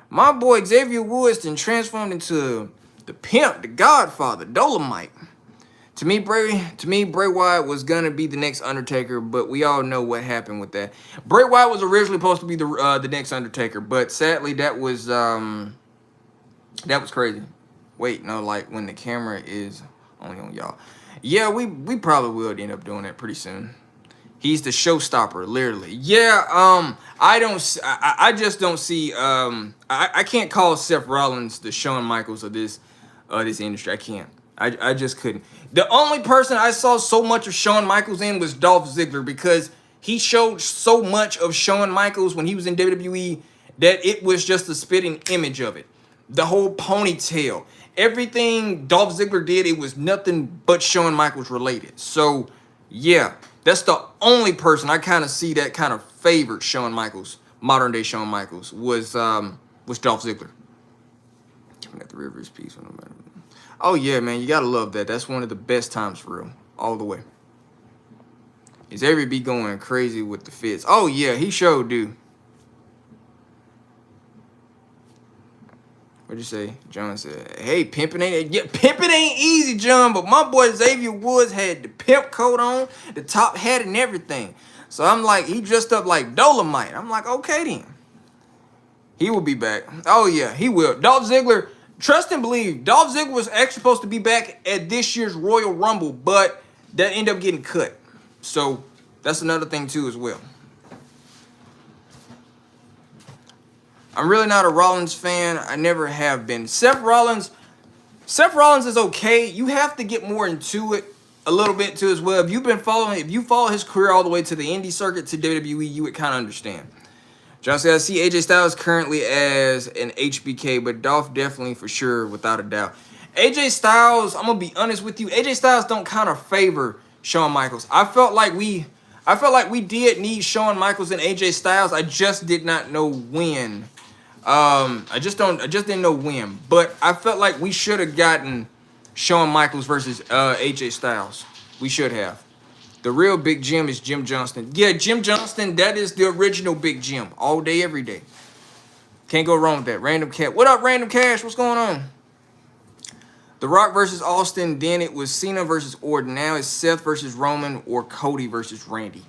My boy Xavier Woods then transformed into the pimp, the Godfather, Dolomite. To me, Bray Wyatt was gonna be the next Undertaker, but we all know what happened with that. Bray Wyatt was originally supposed to be the next Undertaker, but sadly that was crazy. Wait, no, like when the camera is only on y'all. Yeah, we probably will end up doing that pretty soon. He's the showstopper, literally. Yeah, I just don't see. I can't call Seth Rollins the Shawn Michaels of this industry. I can't. I just couldn't. The only person I saw so much of Shawn Michaels in was Dolph Ziggler, because he showed so much of Shawn Michaels when he was in WWE that it was just a spitting image of it. The whole ponytail, everything Dolph Ziggler did, it was nothing but Shawn Michaels related. So, yeah. That's the only person I kind of see that kind of favored Shawn Michaels, modern day Shawn Michaels, was Dolph Ziggler. At the Rivers piece. Oh yeah, man, you gotta love that. That's one of the best times for real. all the way. Xavier be going crazy with the fits. Oh yeah, he sure do. What'd you say? John said, hey, pimping ain't, yeah, pimping ain't easy, John, but my boy Xavier Woods had the pimp coat on, the top hat and everything. So I'm like, he dressed up like Dolomite. I'm like, okay then. He will be back. Oh yeah, he will. Dolph Ziggler, trust and believe, Dolph Ziggler was actually supposed to be back at this year's Royal Rumble, but that ended up getting cut. So that's another thing too as well. I'm really not a Rollins fan. I never have been. Seth Rollins is okay. You have to get more into it a little bit too as well. If you follow his career all the way to the indie circuit to WWE, you would kind of understand. John said, I see AJ Styles currently as an HBK, but Dolph definitely for sure, without a doubt. AJ Styles, I'm gonna be honest with you, AJ Styles don't kind of favor Shawn Michaels. I felt like we did need Shawn Michaels and AJ Styles. I just did not know when. I just didn't know when. But I felt like we should have gotten Shawn Michaels versus AJ Styles. We should have. The real Big Jim is Jim Johnston. Yeah, Jim Johnston, that is the original Big Jim. All day, every day. Can't go wrong with that. Random Cat. What up, Random Cash? What's going on? The Rock versus Austin. Then it was Cena versus Orton. Now it's Seth versus Roman or Cody versus Randy.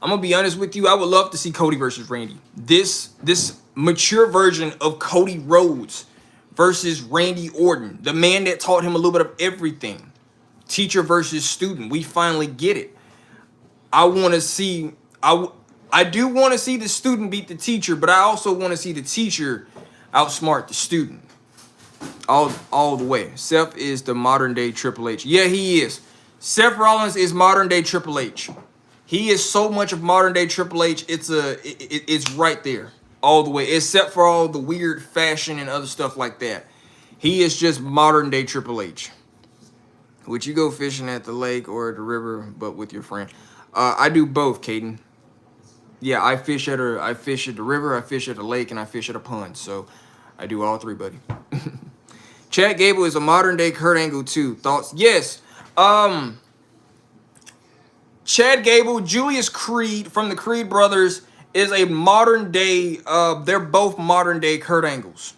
I'm going to be honest with you. I would love to see Cody versus Randy. This mature version of Cody Rhodes versus Randy Orton. The man that taught him a little bit of everything. Teacher versus student. We finally get it. I want to see, I do want to see the student beat the teacher, but I also want to see the teacher outsmart the student. All the way. Seth is the modern day Triple H. Yeah, he is. Seth Rollins is modern day Triple H. He is so much of modern day Triple H. It's right there all the way, except for all the weird fashion and other stuff like that. He is just modern day Triple H. Would you go fishing at the lake or the river, but with your friend? I do both, Caden. Yeah, I fish at the river, I fish at the lake, and I fish at a pond. So I do all three, buddy. Chad Gable is a modern day Kurt Angle too. Thoughts? Yes. Chad Gable, Julius Creed from the Creed brothers is a modern day. They're both modern day Kurt Angles.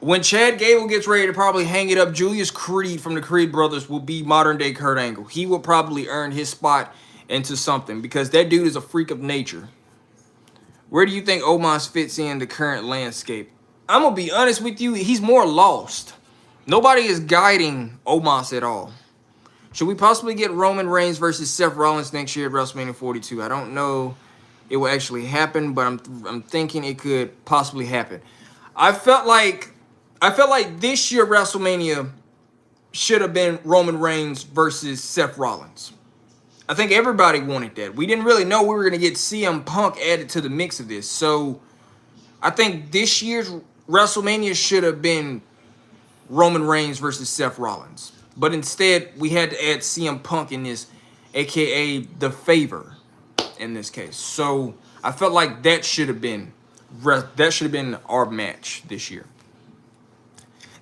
When Chad Gable gets ready to probably hang it up, Julius Creed from the Creed brothers will be modern day Kurt Angle. He will probably earn his spot into something because that dude is a freak of nature. Where do you think Omos fits in the current landscape? I'm going to be honest with you. He's more lost. Nobody is guiding Omos at all. Should we possibly get Roman Reigns versus Seth Rollins next year at WrestleMania 42? I don't know it will actually happen, but I'm thinking it could possibly happen. I felt like this year WrestleMania should have been Roman Reigns versus Seth Rollins. I think everybody wanted that. We didn't really know we were going to get CM Punk added to the mix of this. So I think this year's WrestleMania should have been Roman Reigns versus Seth Rollins. But instead, we had to add CM Punk in this, a.k.a. The Favor in this case. So I felt like that should have been our match this year.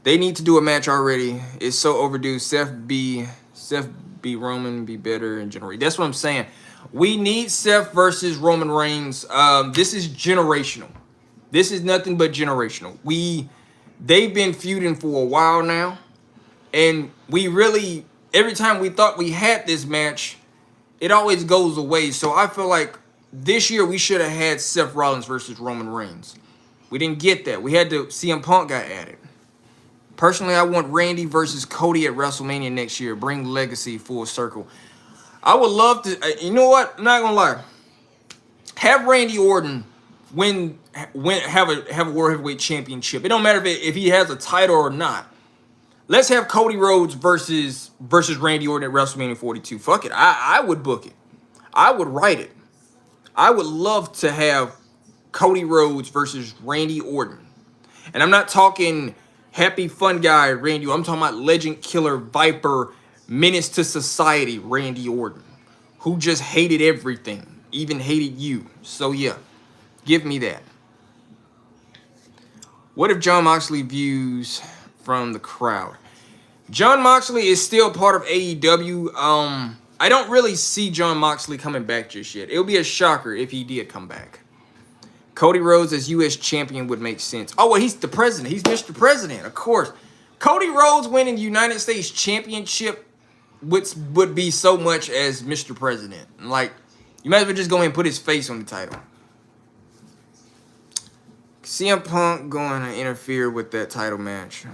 They need to do a match already. It's so overdue. Seth be Roman, be better and generate. That's what I'm saying. We need Seth versus Roman Reigns. This is generational. This is nothing but generational. They've been feuding for a while now. And we really, every time we thought we had this match, it always goes away. So I feel like this year we should have had Seth Rollins versus Roman Reigns. We didn't get that. We had to, CM Punk got added. Personally, I want Randy versus Cody at WrestleMania next year. Bring Legacy full circle. I would love to, you know what? I'm not going to lie. Have Randy Orton have a World Heavyweight Championship. It don't matter if he has a title or not. Let's have Cody Rhodes versus Randy Orton at WrestleMania 42. Fuck it. I would book it. I would write it. I would love to have Cody Rhodes versus Randy Orton. And I'm not talking happy fun guy Randy Orton. I'm talking about legend killer Viper menace to society Randy Orton, who just hated everything, even hated you. So yeah, give me that. What if Jon Moxley views from the crowd? Jon Moxley is still part of AEW. I don't really see Jon Moxley coming back just yet. It would be a shocker if he did come back. Cody Rhodes as U.S. champion would make sense. Oh, well, he's the president. He's Mr. President, of course. Cody Rhodes winning the United States Championship would be so much as Mr. President. Like, you might as well just go ahead and put his face on the title. CM Punk going to interfere with that title match.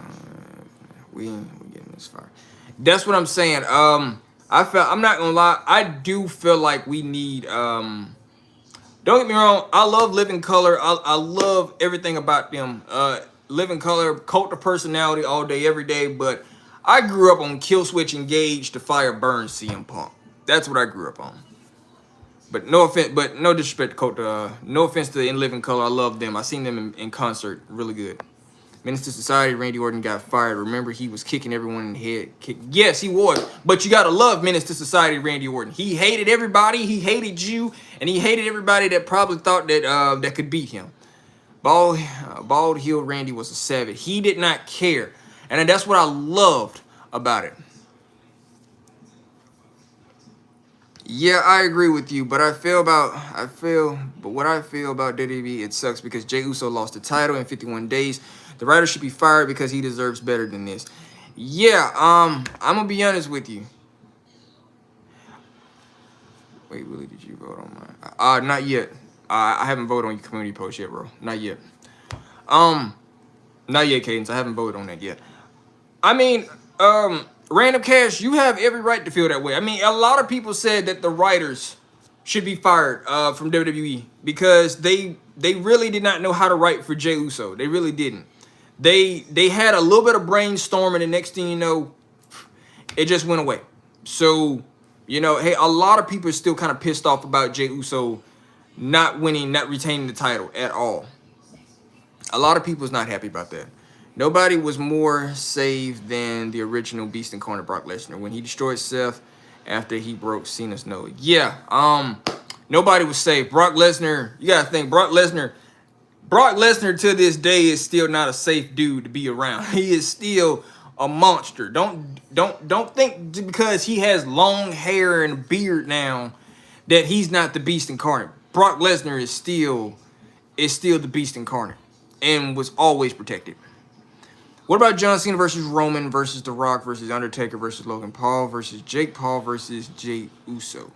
We getting this far. That's what I'm saying. I'm not gonna lie. I do feel like we need. Don't get me wrong. I love Living Color. I love everything about them. Living Color, cult of personality all day, every day. But I grew up on Kill Switch Engage to Fire Burn CM Punk. That's what I grew up on. But no offense, but no disrespect to Cult. No offense to In Living Color. I love them. I seen them in concert. Really good. Menace to Society, Randy Orton got fired. Remember, he was kicking everyone in the head. Yes, he was. But you got to love Menace to Society, Randy Orton. He hated everybody. He hated you. And he hated everybody that probably thought that that could beat him. Bald heel Randy was a savage. He did not care. And that's what I loved about it. Yeah, I agree with you, but what I feel about WWE, it sucks because Jey Uso lost the title in 51 days. The writer should be fired because he deserves better than this. Yeah, I'm gonna be honest with you. Wait, Willie, did you vote on mine? Not yet. I haven't voted on your community post yet, bro. Not yet. Not yet, Cadence. I haven't voted on that yet. I mean, Random Cash, you have every right to feel that way. I mean, a lot of people said that the writers should be fired from WWE because they really did not know how to write for Jey Uso. They really didn't. They had a little bit of brainstorming, and the next thing you know, it just went away. So, you know, hey, a lot of people are still kind of pissed off about Jey Uso not winning, not retaining the title at all. A lot of people is not happy about that. Nobody was more saved than the original Beast Incarnate Brock Lesnar when he destroyed Seth after he broke Cena's nose. Yeah, nobody was saved. Brock Lesnar, you gotta think, Brock Lesnar to this day is still not a safe dude to be around. He is still a monster. Don't think because he has long hair and a beard now that he's not the Beast Incarnate. Brock Lesnar is still the Beast Incarnate and was always protected. What about John Cena versus Roman versus The Rock versus Undertaker versus Logan Paul versus Jake Paul versus Jey Uso?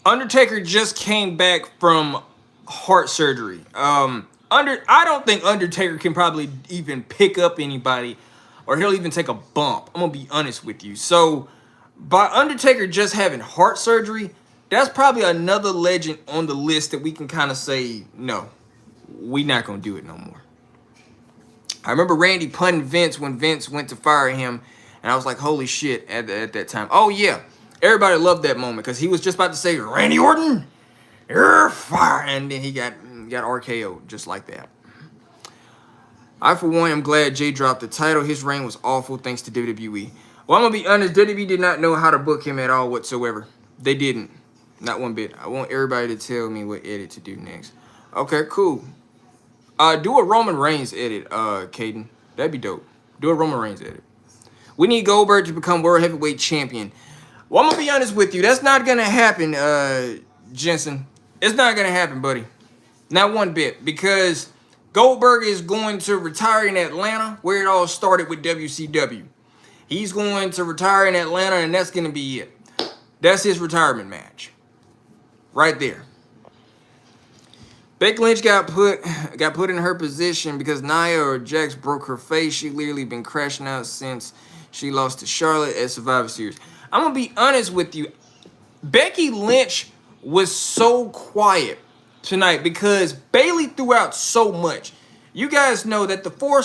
Undertaker just came back from heart surgery. I don't think Undertaker can probably even pick up anybody or he'll even take a bump. I'm going to be honest with you. So, by Undertaker just having heart surgery, that's probably another legend on the list that we can kind of say, no, we're not going to do it no more. I remember Randy punting Vince when Vince went to fire him, and I was like, holy shit, at that time. Oh, yeah. Everybody loved that moment because he was just about to say, Randy Orton, you're fired. And then he got RKO'd just like that. I, for one, am glad Jay dropped the title. His reign was awful thanks to WWE. Well, I'm going to be honest, WWE did not know how to book him at all whatsoever. They didn't. Not one bit. I want everybody to tell me what edit to do next. Okay, cool. Do a Roman Reigns edit, Caden. That'd be dope. Do a Roman Reigns edit. We need Goldberg to become World Heavyweight Champion. Well, I'm going to be honest with you. That's not going to happen, Jensen. It's not going to happen, buddy. Not one bit. Because Goldberg is going to retire in Atlanta, where it all started with WCW. He's going to retire in Atlanta, and that's going to be it. That's his retirement match. Right there. Becky Lynch got put in her position because Nia or Jax broke her face. She literally been crashing out since she lost to Charlotte at Survivor Series. I'm going to be honest with you. Becky Lynch was so quiet tonight because Bayley threw out so much. You guys know that the four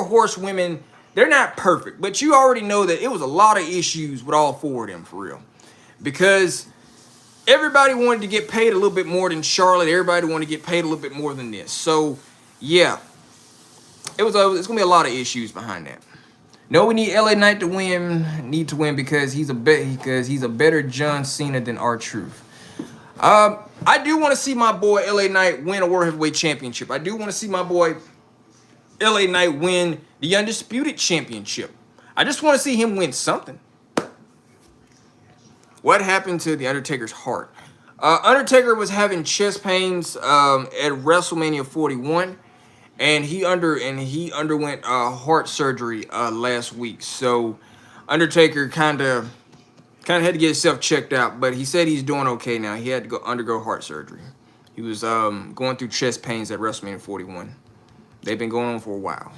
horsewomen, they're not perfect. But you already know that it was a lot of issues with all four of them, for real. Because everybody wanted to get paid a little bit more than Charlotte. Everybody wanted to get paid a little bit more than this. So, yeah. It's going to be a lot of issues behind that. No, we need LA Knight to win. Need to win because he's a better John Cena than R-Truth. I do want to see my boy LA Knight win a World Heavyweight Championship. I do want to see my boy LA Knight win the Undisputed Championship. I just want to see him win something. What happened to the Undertaker's heart? Undertaker was having chest pains at WrestleMania 41, and he underwent heart surgery last week. So Undertaker kind of had to get himself checked out, but he said he's doing okay now. He had to go undergo heart surgery. He was going through chest pains at WrestleMania 41. They've been going on for a while.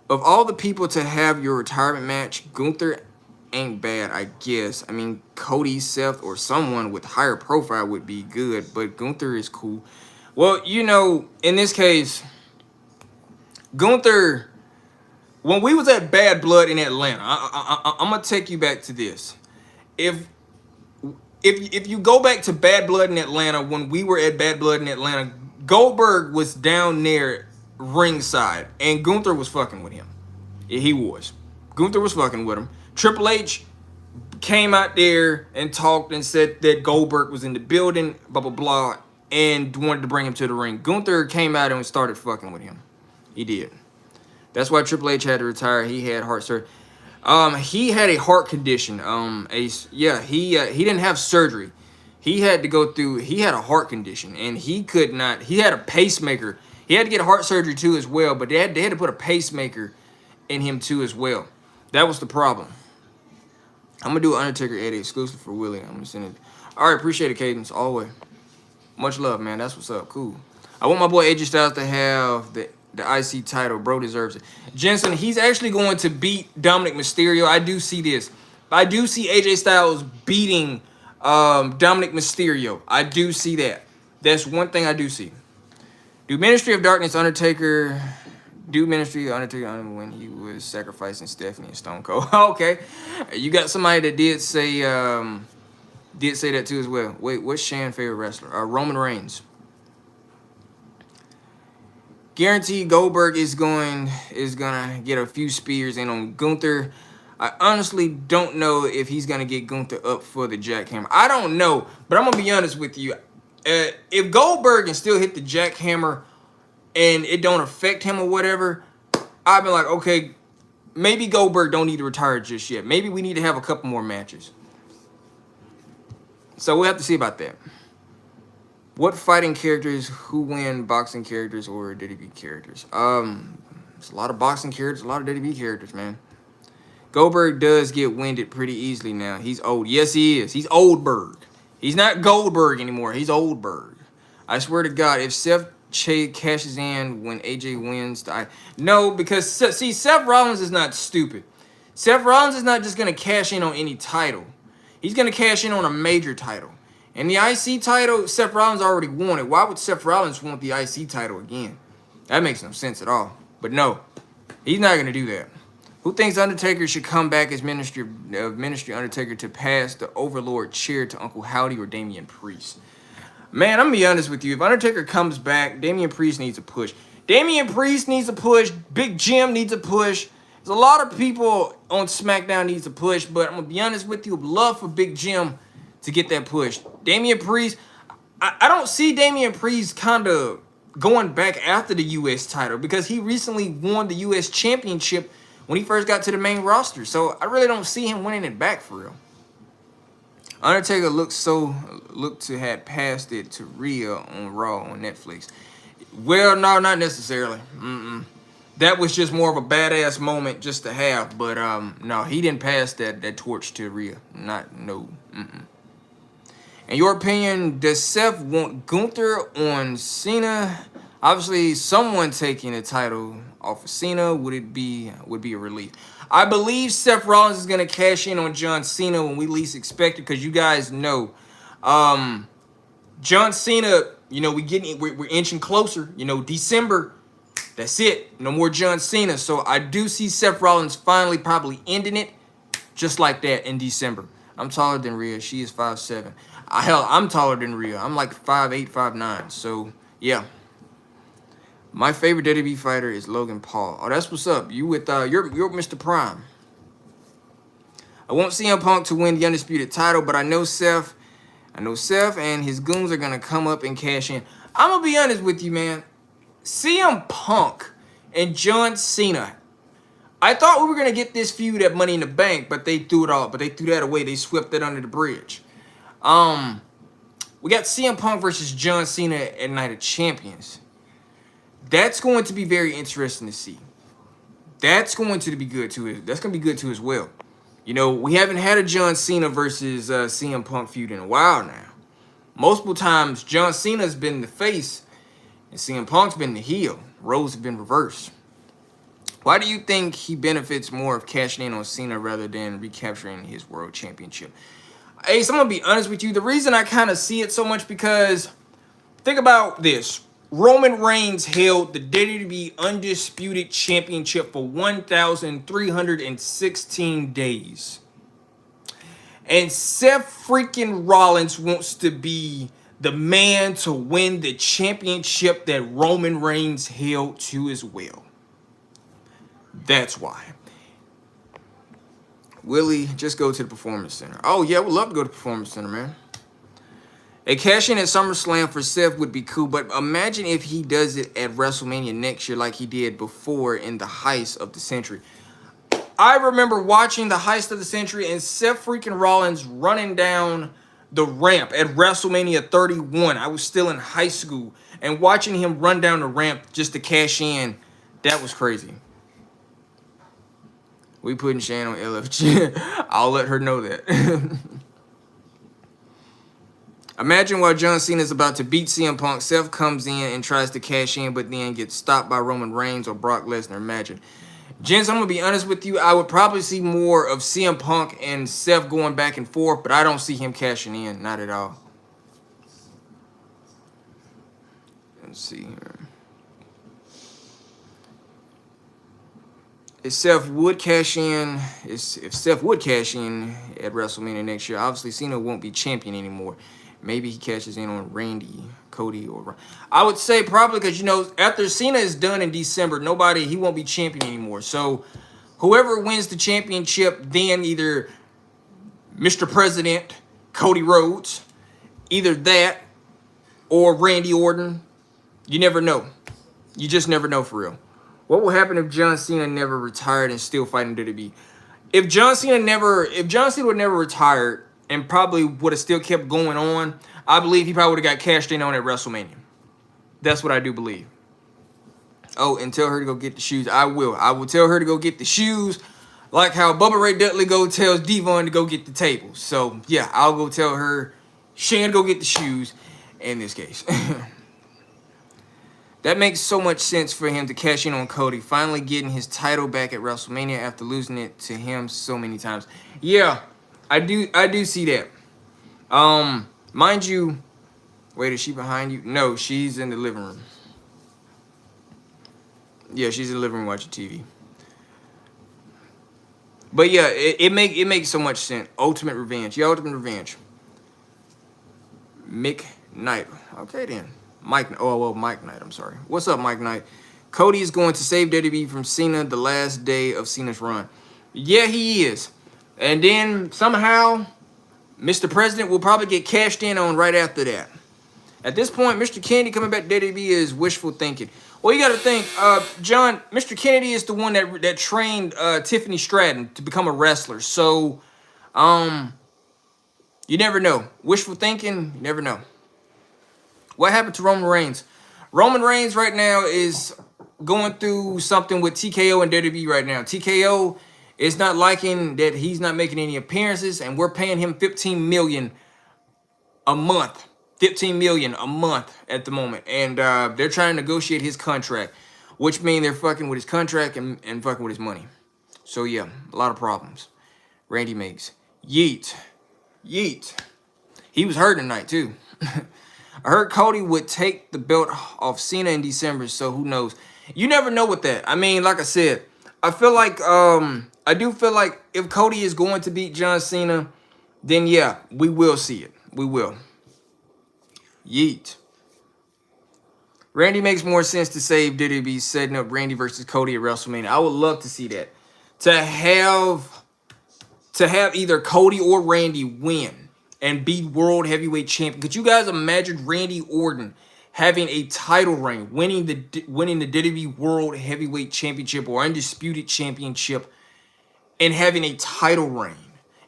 Of all the people to have your retirement match, Gunther ain't bad, I guess. I mean, Cody, Seth, or someone with higher profile would be good, but Gunther is cool. Well, you know, in this case, Gunther, when we was at Bad Blood in Atlanta, I'm gonna take you back to this. If you go back to Bad Blood in Atlanta, when we were at Bad Blood in Atlanta, Goldberg was down there ringside, and Gunther was fucking with him. Yeah, he was. Gunther was fucking with him. Triple H came out there and talked and said that Goldberg was in the building, blah, blah, blah, and wanted to bring him to the ring. Gunther came out and started fucking with him. He did. That's why Triple H had to retire. He had heart surgery. He had a heart condition. He didn't have surgery. He had to go through, he had a heart condition, and he could not, he had a pacemaker. He had to get heart surgery too as well, but they had to put a pacemaker in him too as well. That was the problem. I'm gonna do an Undertaker edit exclusive for Willie. I'm gonna send it. All right, appreciate it, Cadence. Always. Much love, man. That's what's up. Cool. I want my boy AJ Styles to have the IC title. Bro deserves it. Jensen, he's actually going to beat Dominic Mysterio. I do see this. I do see AJ Styles beating Dominic Mysterio. I do see that. That's one thing I do see. Do Ministry of Darkness Undertaker... Do Ministry of Undertaker when he was sacrificing Stephanie and Stone Cold. Okay. You got somebody that did say that too as well. Wait, what's Shannon's favorite wrestler? Roman Reigns. Guaranteed Goldberg is gonna get a few spears in on Gunther. I honestly don't know if he's gonna get Gunther up for the jackhammer. I don't know, but I'm gonna be honest with you. If Goldberg can still hit the jackhammer and it don't affect him or whatever, I've been like, okay, maybe Goldberg don't need to retire just yet. Maybe we need to have a couple more matches. So we'll have to see about that. What fighting characters, who win, boxing characters or WWE characters? There's a lot of boxing characters, a lot of WWE characters, man. Goldberg does get winded pretty easily now. He's old. Yes, he is. He's Oldberg. He's not Goldberg anymore. He's Oldberg. I swear to God, if Seth cashes in when AJ wins, no, because see, Seth Rollins is not stupid. Seth Rollins is not just gonna cash in on any title. He's gonna cash in on a major title. And the IC title, Seth Rollins already won it. Why would Seth Rollins want the IC title again? That makes no sense at all. But no, he's not gonna do that. Who thinks Undertaker should come back as Ministry Undertaker to pass the Overlord chair to Uncle Howdy or Damian Priest? Man, I'm gonna be honest with you. If Undertaker comes back, Damian Priest needs a push. Damian Priest needs a push. Big Jim needs a push. There's a lot of people on SmackDown needs a push, but I'm gonna be honest with you. I'd love for Big Jim to get that push. Damian Priest, I don't see Damian Priest kind of going back after the U.S. title because he recently won the U.S. Championship when he first got to the main roster. So I really don't see him winning it back for real. Undertaker looked to have passed it to Rhea on Raw on Netflix. Well, no, not necessarily. That was just more of a badass moment just to have. But no, he didn't pass that torch to Rhea. No. In your opinion, does Seth want Gunther on Cena? Obviously, someone taking the title off of Cena would be a relief. I believe Seth Rollins is gonna cash in on John Cena when we least expect it, because you guys know, John Cena. You know, we're inching closer. You know, December. That's it. No more John Cena. So I do see Seth Rollins finally probably ending it, just like that in December. I'm taller than Rhea. She is 5'7". Hell, I'm taller than Rhea. I'm like 5'8", 5'9". So yeah. My favorite WWE fighter is Logan Paul. Oh, that's what's up. You with you're Mr. Prime. I won't see Punk to win the Undisputed title, but I know Seth and his goons are gonna come up and cash in. I'm gonna be honest with you, man. CM Punk and John Cena. I thought we were gonna get this feud at Money in the Bank, but they threw it all. But they threw that away. They swept it under the bridge. We got CM Punk versus John Cena at Night of Champions. That's going to be very interesting to see. That's going to be good too. That's going to be good too as well. You know, we haven't had a John Cena versus CM Punk feud in a while now. Multiple times, John Cena's been the face, and CM Punk's been the heel. Roles have been reversed. Why do you think he benefits more of cashing in on Cena rather than recapturing his world championship? Hey, so I'm going to be honest with you. The reason I kind of see it so much because, think about this. Roman Reigns held the WWE Undisputed Championship for 1,316 days. And Seth freaking Rollins wants to be the man to win the championship that Roman Reigns held to as well. That's why. Willie, just go to the Performance Center. Oh, yeah, we'd love to go to the Performance Center, man. A cash-in at SummerSlam for Seth would be cool, but imagine if he does it at WrestleMania next year like he did before in the Heist of the Century. I remember watching the Heist of the Century and Seth freaking Rollins running down the ramp at WrestleMania 31. I was still in high school, and watching him run down the ramp just to cash in, that was crazy. We putting Shan on LFG. I'll let her know that. Imagine while John Cena is about to beat CM Punk, Seth comes in and tries to cash in, but then gets stopped by Roman Reigns or Brock Lesnar. Imagine. Gents, I'm going to be honest with you. I would probably see more of CM Punk and Seth going back and forth, but I don't see him cashing in. Not at all. Let's see here. If Seth would cash in at WrestleMania next year, obviously Cena won't be champion anymore. Maybe he cashes in on Randy, Cody, or I would say probably because, you know, after Cena is done in December, he won't be champion anymore. So whoever wins the championship, then either Mr. President, Cody Rhodes, either that or Randy Orton. You never know. You just never know for real. What will happen if John Cena never retired and still fighting WWE? If John Cena would never retired and probably would have still kept going on, I believe he probably would have got cashed in on at WrestleMania. That's what I do believe. Oh, and tell her to go get the shoes. I will. I will tell her to go get the shoes, like how Bubba Ray Dudley tells Devon to go get the tables. So, yeah, I'll go tell her, Shan, to go get the shoes in this case. That makes so much sense for him to cash in on Cody, finally getting his title back at WrestleMania after losing it to him so many times. Yeah, I do see that. Mind you, wait, is she behind you? No, she's in the living room. Yeah, she's in the living room watching TV. But yeah, it makes so much sense. Ultimate Revenge. Yeah, Ultimate Revenge. Mick Knight. Okay then. Mike Knight, I'm sorry. What's up, Mike Knight? Cody is going to save WWE from Cena the last day of Cena's run. Yeah, he is. And then somehow, Mr. President will probably get cashed in on right after that. At this point, Mr. Kennedy coming back to WWE is wishful thinking. Well, you got to think, John, Mr. Kennedy is the one that trained Tiffany Stratton to become a wrestler. So, you never know. Wishful thinking, you never know. What happened to Roman Reigns? Roman Reigns right now is going through something with TKO and WWE right now. TKO is not liking that he's not making any appearances, and we're paying him $15 million a month. $15 million a month at the moment. And they're trying to negotiate his contract, which means they're fucking with his contract and fucking with his money. So, yeah, a lot of problems. Randy makes. Yeet. Yeet. He was hurt tonight, too. I heard Cody would take the belt off Cena in December, so who knows? You never know with that. I mean, like I said, I feel like, I do feel like if Cody is going to beat John Cena, then yeah, we will see it. We will. Yeet. Randy makes more sense to save WWE setting up Randy versus Cody at WrestleMania. I would love to see that. To have either Cody or Randy win and be world heavyweight champion. Could you guys imagine Randy Orton having a title reign, winning the WWE World Heavyweight Championship or Undisputed Championship, and having a title reign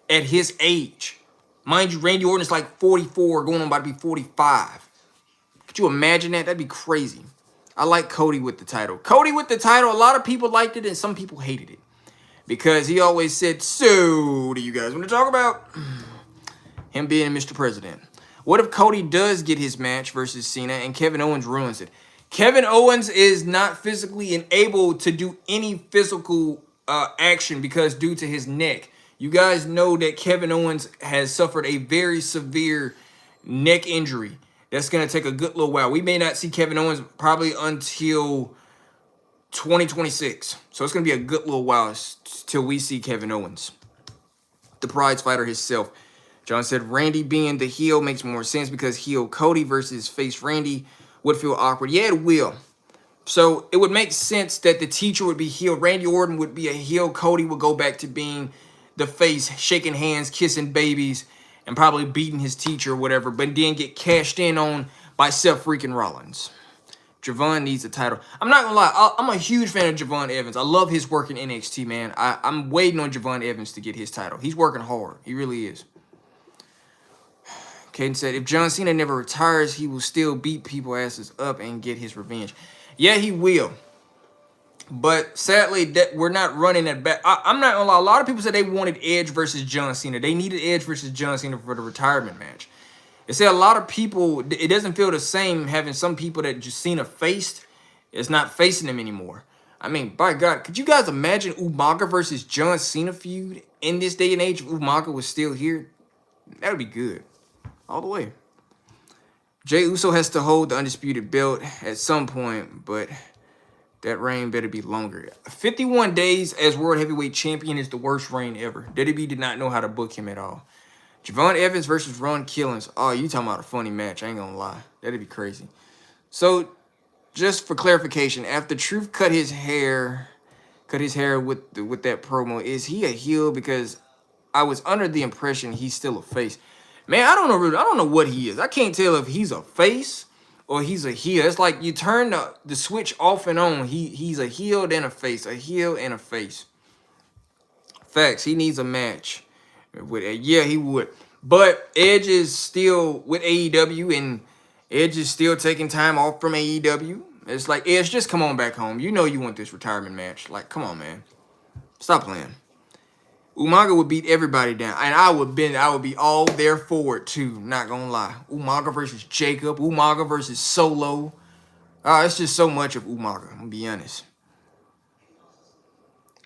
at his age. Mind you, Randy Orton is like 44, going on about to be 45. Could you imagine that? That'd be crazy. I like Cody with the title. Cody with the title, a lot of people liked it and some people hated it. Because he always said, so do you guys want to talk about him being Mr. President? What if Cody does get his match versus Cena and Kevin Owens ruins it? Kevin Owens is not physically enabled to do any physical action because due to his neck. You guys know that Kevin Owens has suffered a very severe neck injury. That's going to take a good little while. We may not see Kevin Owens probably until 2026. So it's going to be a good little while till we see Kevin Owens, the prize fighter himself. John said Randy being the heel makes more sense because heel Cody versus face Randy would feel awkward. Yeah, it will. So it would make sense that the teacher would be heel. Randy Orton would be a heel. Cody would go back to being the face, shaking hands, kissing babies, and probably beating his teacher or whatever, but then get cashed in on by Seth freaking Rollins. Javon needs a title. I'm not gonna lie, I'm a huge fan of Javon Evans. I love his work in NXT, man. I'm waiting on Javon Evans to get his title. He's working hard. He really is. Caden said, if John Cena never retires, he will still beat people asses up and get his revenge. Yeah, he will. But sadly, that we're not running that back. I'm not gonna lie. A lot of people said they wanted Edge versus John Cena. They needed Edge versus John Cena for the retirement match. They say a lot of people, it doesn't feel the same having some people that just Cena faced is not facing him anymore. I mean, by God, could you guys imagine Umaga versus John Cena feud in this day and age if Umaga was still here? That would be good. All the way. Jey Uso has to hold the undisputed belt at some point, but that reign better be longer. 51 days as World Heavyweight Champion is the worst reign ever. WWE did not know how to book him at all. Javon Evans versus Ron Killings. Oh, you talking about a funny match. I ain't gonna lie. That'd be crazy. So, just for clarification, after Truth cut his hair with that promo, is he a heel? Because I was under the impression he's still a face. Man, I don't know what he is. I can't tell if he's a face or he's a heel. It's like you turn the switch off and on. He's a heel then a face, a heel and a face. Facts. He needs a match. Yeah, he would. But Edge is still with AEW, and Edge is still taking time off from AEW. It's like, Edge, just come on back home. You know you want this retirement match. Like, come on, man. Stop playing. Umaga would beat everybody down, and I would be all there for it too. Not gonna lie. Umaga versus Jacob, Umaga versus Solo. It's just so much of Umaga. I'm gonna be honest.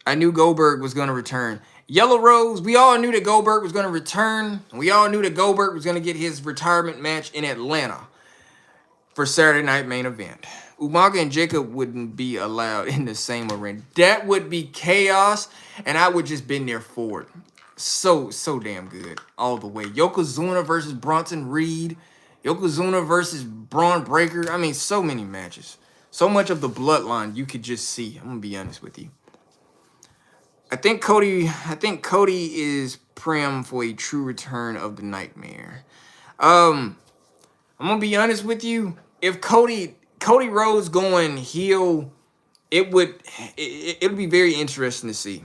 I knew Goldberg was gonna return. Yellow Rose, we all knew that Goldberg was gonna return. We all knew that Goldberg was gonna get his retirement match in Atlanta for Saturday Night Main Event. Umaga and Jacob wouldn't be allowed in the same arena. That would be chaos, and I would just been there for it. So damn good. All the way. Yokozuna versus Bronson Reed. Yokozuna versus Braun Breaker. I mean, so many matches. So much of the bloodline you could just see. I'm going to be honest with you. I think Cody is prim for a true return of the Nightmare. I'm going to be honest with you. If Cody Rhodes going heel, it would be very interesting to see.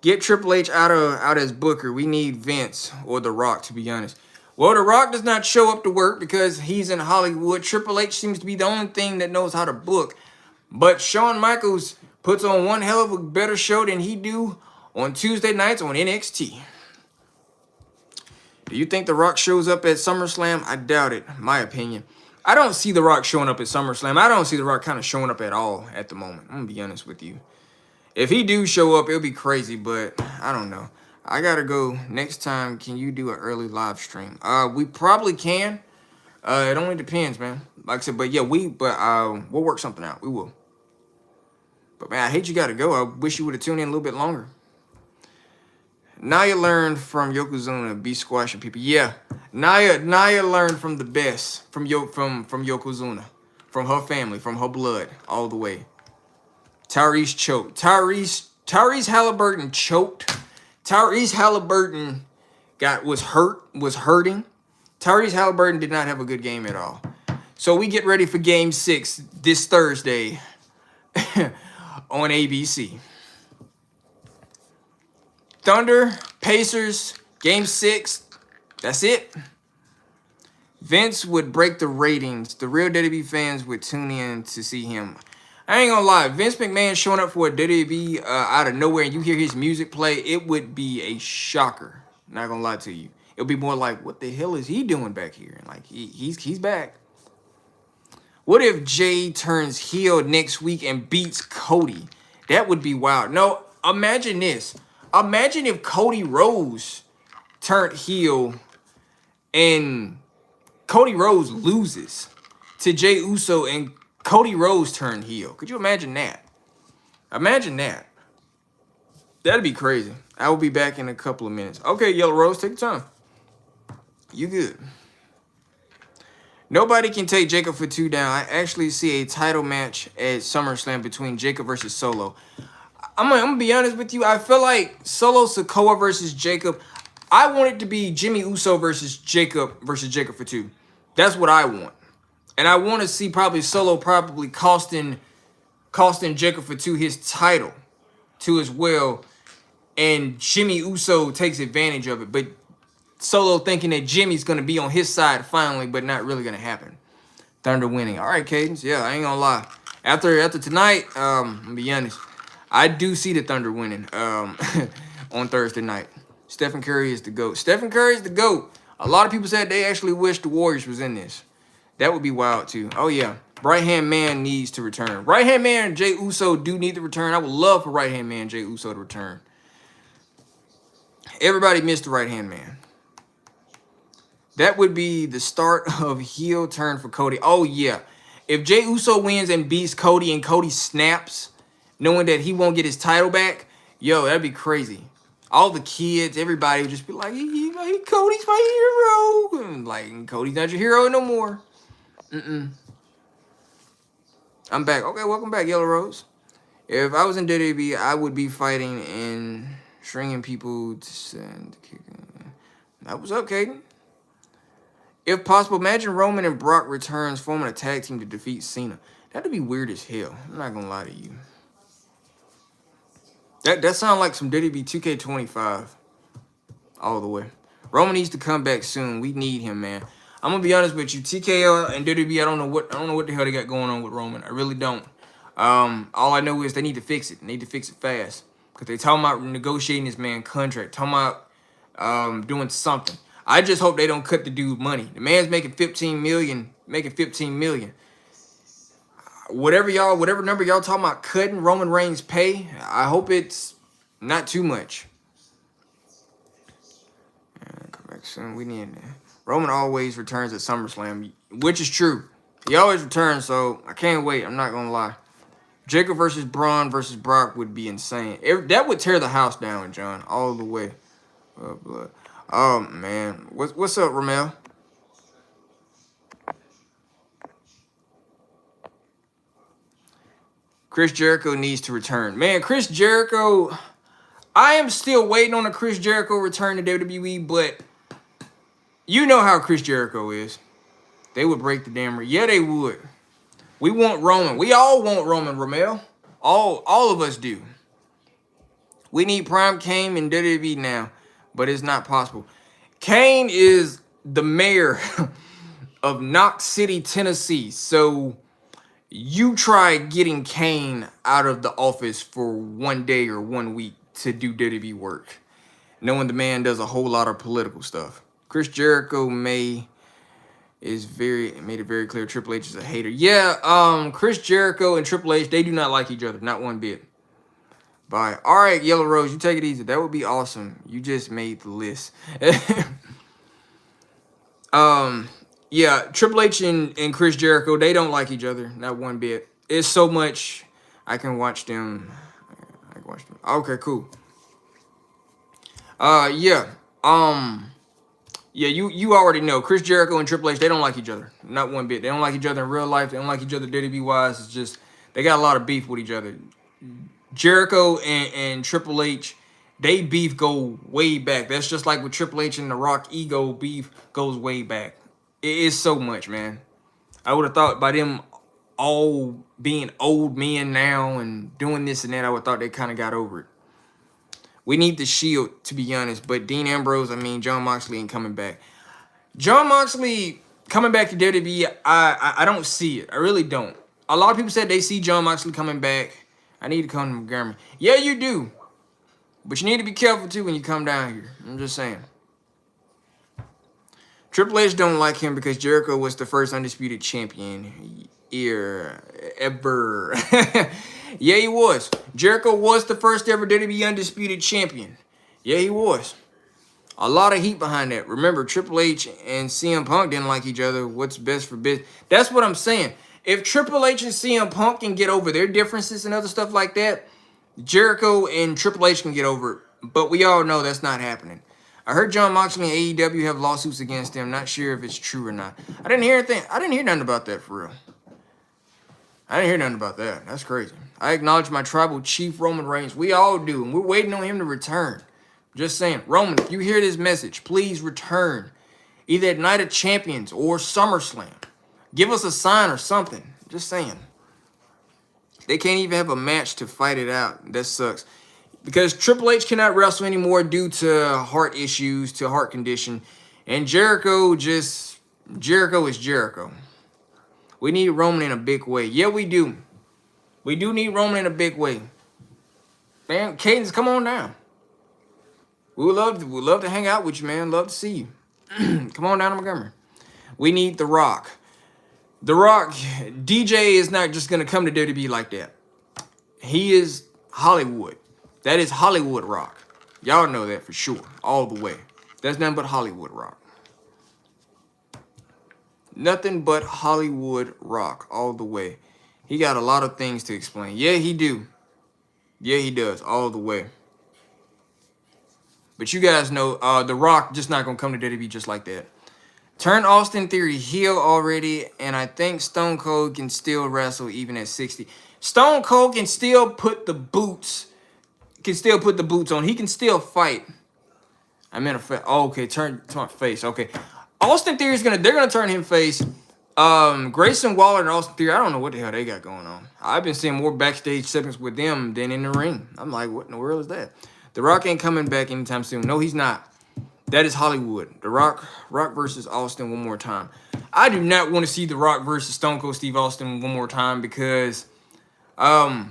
Get Triple H out as Booker. We need Vince or The Rock, to be honest. Well, The Rock does not show up to work because he's in Hollywood. Triple H seems to be the only thing that knows how to book. But Shawn Michaels puts on one hell of a better show than he do on Tuesday nights on NXT. Do you think The Rock shows up at SummerSlam? I doubt it, my opinion. I don't see The Rock showing up at SummerSlam. I don't see The Rock kind of showing up at all at the moment. I'm going to be honest with you. If he do show up, it'll be crazy, but I don't know. I got to go. Next time, can you do an early live stream? We probably can. It only depends, man. Like I said, but yeah, we'll work something out. We will. But man, I hate you got to go. I wish you would have tuned in a little bit longer. Naya learned from Yokozuna be squashing people. Yeah, Naya learned from the best from Yokozuna, from her family, from her blood, all the way. Tyrese choked. Tyrese Halliburton choked. Tyrese Halliburton was hurting. Tyrese Halliburton did not have a good game at all. So we get ready for Game 6 this Thursday on ABC. Thunder, Pacers, Game 6. That's it. Vince would break the ratings. The real WWE fans would tune in to see him. I ain't gonna lie. Vince McMahon showing up for a WWE out of nowhere and you hear his music play, it would be a shocker. Not gonna lie to you. It'll be more like, what the hell is he doing back here? And like, he's back. What if Jay turns heel next week and beats Cody? That would be wild. No, imagine this. Imagine if Cody Rhodes turned heel and Cody Rhodes loses to Jey Uso and Cody Rhodes turned heel. Could you imagine that? Imagine that. That'd be crazy. I will be back in a couple of minutes. Okay, Yellow Rose, take your time. You good. Nobody can take Jacob for 2 down. I actually see a title match at SummerSlam between Jacob versus Solo. I'm gonna be honest with you. I feel like Solo Sikoa versus Jacob. I want it to be Jimmy Uso versus Jacob for 2. That's what I want. And I want to see probably Solo probably costing Jacob for 2 his title too as well. And Jimmy Uso takes advantage of it. But Solo thinking that Jimmy's going to be on his side finally, but not really going to happen. Thunder winning. All right, Cadence. Yeah, I ain't going to lie. After tonight, I'm going to be honest, I do see the Thunder winning on Thursday night. Stephen Curry is the GOAT. Stephen Curry is the GOAT. A lot of people said they actually wish the Warriors was in this. That would be wild, too. Oh, yeah. Right-hand man needs to return. Right-hand man Jey Uso do need to return. I would love for right-hand man Jey Uso to return. Everybody missed the right-hand man. That would be the start of heel turn for Cody. Oh, yeah. If Jey Uso wins and beats Cody and Cody snaps, knowing that he won't get his title back, yo, that'd be crazy. All the kids, everybody would just be like, Cody's my hero. And like, Cody's not your hero no more. I'm back. Okay, welcome back, Yellow Rose. If I was in WWE, I would be fighting and stringing people to send. That was up, Caden. If possible, imagine Roman and Brock returns, forming a tag team to defeat Cena. That'd be weird as hell. I'm not gonna lie to you. That sounds like some WWE 2K25 all the way. Roman needs to come back soon. We need him, man. I'm gonna be honest with you. TKO and WWE, I don't know what the hell they got going on with Roman. I really don't. All I know is they need to fix it. They need to fix it fast. Because they talking about negotiating this man contract. Talking about doing something. I just hope they don't cut the dude money. The man's making $15 million. Whatever number y'all talking about cutting Roman Reigns' pay, I hope it's not too much. Come back soon. We need Roman always returns at SummerSlam, which is true. He always returns, so I can't wait. I'm not gonna lie. Jacob versus Braun versus Brock would be insane. That would tear the house down, John, all the way. Oh man, what's up, Ramel? Chris Jericho needs to return. Man, Chris Jericho, I am still waiting on a Chris Jericho return to WWE, but you know how Chris Jericho is. They would break the damn ring. Yeah, they would. We want Roman. We all want Roman, Ramel. All of us do. We need Prime Kane in WWE now, but it's not possible. Kane is the mayor of Knox City, Tennessee. So you try getting Kane out of the office for 1 day or 1 week to do WWE work, knowing the man does a whole lot of political stuff. Chris Jericho made it very clear Triple H is a hater. Yeah, Chris Jericho and Triple H, they do not like each other, not one bit. Bye. All right, Yellow Rose, you take it easy. That would be awesome. You just made the list. Yeah, Triple H and Chris Jericho, they don't like each other, not one bit. It's so much I can watch them. Okay, cool. Yeah. Yeah, you already know. Chris Jericho and Triple H, they don't like each other. Not one bit. They don't like each other in real life. They don't like each other WWE-wise. It's just, they got a lot of beef with each other. Jericho and Triple H, they beef go way back. That's just like with Triple H and The Rock, ego beef goes way back. It is so much, man. I would have thought by them all being old men now and doing this and that, I would have thought they kind of got over it. We need the Shield, to be honest. But Dean Ambrose, I mean, Jon Moxley ain't coming back. Jon Moxley coming back to WWE, I don't see it. I really don't. A lot of people said they see Jon Moxley coming back. I need to come to Montgomery. Yeah, you do. But you need to be careful, too, when you come down here. I'm just saying. Triple H don't like him because Jericho was the first undisputed champion ever. Yeah, he was. Jericho was the first ever WWE undisputed champion. Yeah, he was. A lot of heat behind that. Remember, Triple H and CM Punk didn't like each other. What's best for business? That's what I'm saying. If Triple H and CM Punk can get over their differences and other stuff like that, Jericho and Triple H can get over it. But we all know that's not happening. I heard Jon Moxley and AEW have lawsuits against him. Not sure if it's true or not. I didn't hear anything. I didn't hear nothing about that for real. I didn't hear nothing about that. That's crazy. I acknowledge my tribal chief, Roman Reigns. We all do, and we're waiting on him to return. Just saying. Roman, if you hear this message, please return. Either at Night of Champions or SummerSlam. Give us a sign or something. Just saying. They can't even have a match to fight it out. That sucks. Because Triple H cannot wrestle anymore due to heart issues, to heart condition. And Jericho is Jericho. We need Roman in a big way. Yeah, we do. We do need Roman in a big way. Man, Cadence, come on down. We would love to hang out with you, man. Love to see you. Come on down to Montgomery. We need The Rock. The Rock, DJ is not just going to come to WWE like that. He is Hollywood. That is Hollywood Rock. Y'all know that for sure. All the way. That's nothing but Hollywood Rock. Nothing but Hollywood Rock. All the way. He got a lot of things to explain. Yeah, he do. Yeah, he does. All the way. But you guys know, The Rock just not going to come to WWE just like that. Turn Austin Theory heel already, and I think Stone Cold can still wrestle even at 60. Stone Cold can still put the boots on. He can still fight. I meant a face. Oh, okay, turn to my face. Okay. Austin Theory they're gonna turn him face. Grayson Waller and Austin Theory, I don't know what the hell they got going on. I've been seeing more backstage segments with them than in the ring. I'm like, what in the world is that? The Rock ain't coming back anytime soon. No, he's not. That is Hollywood. The Rock versus Austin one more time. I do not want to see The Rock versus Stone Cold Steve Austin one more time because I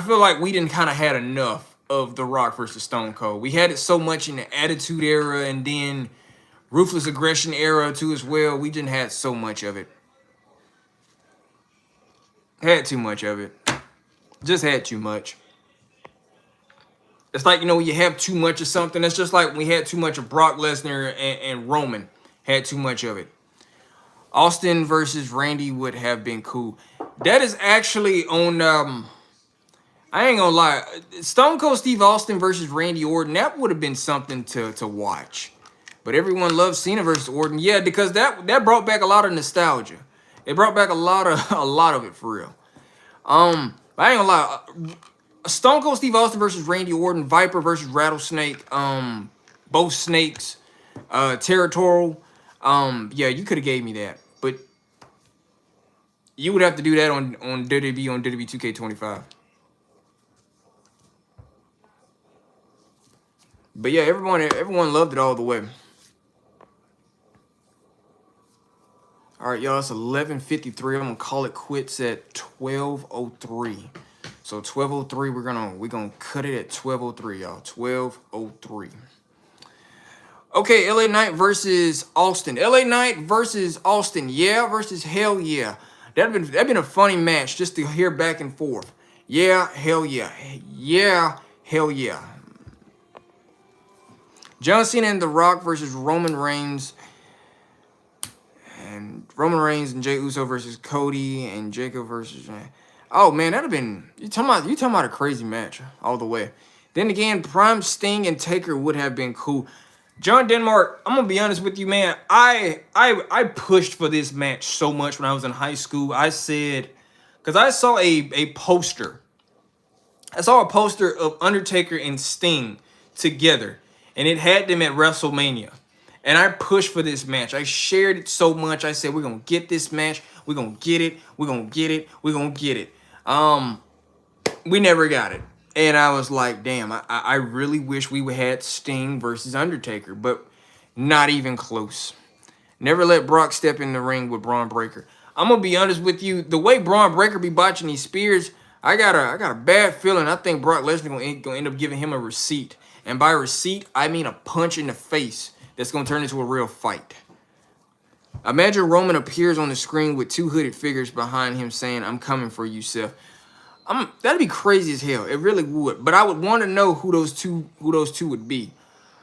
feel like we didn't kind of had enough of The Rock versus Stone Cold. We had it so much in the Attitude Era and then Ruthless Aggression Era too as well. We didn't have so much of it. Had too much of it. Just had too much. It's like, you know, when you have too much of something. It's just like we had too much of Brock Lesnar and Roman. Had too much of it. Austin versus Randy would have been cool. That is actually on, I ain't gonna lie. Stone Cold Steve Austin versus Randy Orton, that would have been something to watch. But everyone loves Cena versus Orton. Yeah, because that brought back a lot of nostalgia. It brought back a lot of it for real. I ain't gonna lie. Stone Cold Steve Austin versus Randy Orton, Viper versus Rattlesnake, both snakes, territorial. Yeah, you could have gave me that, but you would have to do that on WWE 2K25. But yeah, everyone loved it all the way. All right, y'all, it's 11:53. I'm gonna call it quits at 12:03. So 12:03, we're gonna cut it at 12:03, y'all. 12:03. Okay, LA Knight versus Austin. LA Knight versus Austin. Yeah versus hell yeah. That'd been a funny match just to hear back and forth. Yeah, hell yeah. Yeah, hell yeah. John Cena and The Rock versus Roman Reigns. And Roman Reigns and Jey Uso versus Cody and Jacob versus... Oh, man, that'd have been... You talking about a crazy match all the way. Then again, Prime Sting and Taker would have been cool. John Denmark, I'm going to be honest with you, man. I pushed for this match so much when I was in high school. I said... Because I saw a poster. I saw a poster of Undertaker and Sting together. And it had them at WrestleMania. And I pushed for this match. I shared it so much. I said, we're going to get this match. We're going to get it. We're going to get it. We're going to get it. We never got it. And I was like, damn, I really wish we had Sting versus Undertaker, but not even close. Never let Brock step in the ring with Braun Breaker. I'm going to be honest with you. The way Braun Breaker be botching these spears, I got a bad feeling. I think Brock Lesnar going to end up giving him a receipt. And by receipt, I mean a punch in the face that's going to turn into a real fight. Imagine Roman appears on the screen with two hooded figures behind him saying, I'm coming for you, Seth. That'd be crazy as hell. It really would. But I would want to know who those two would be.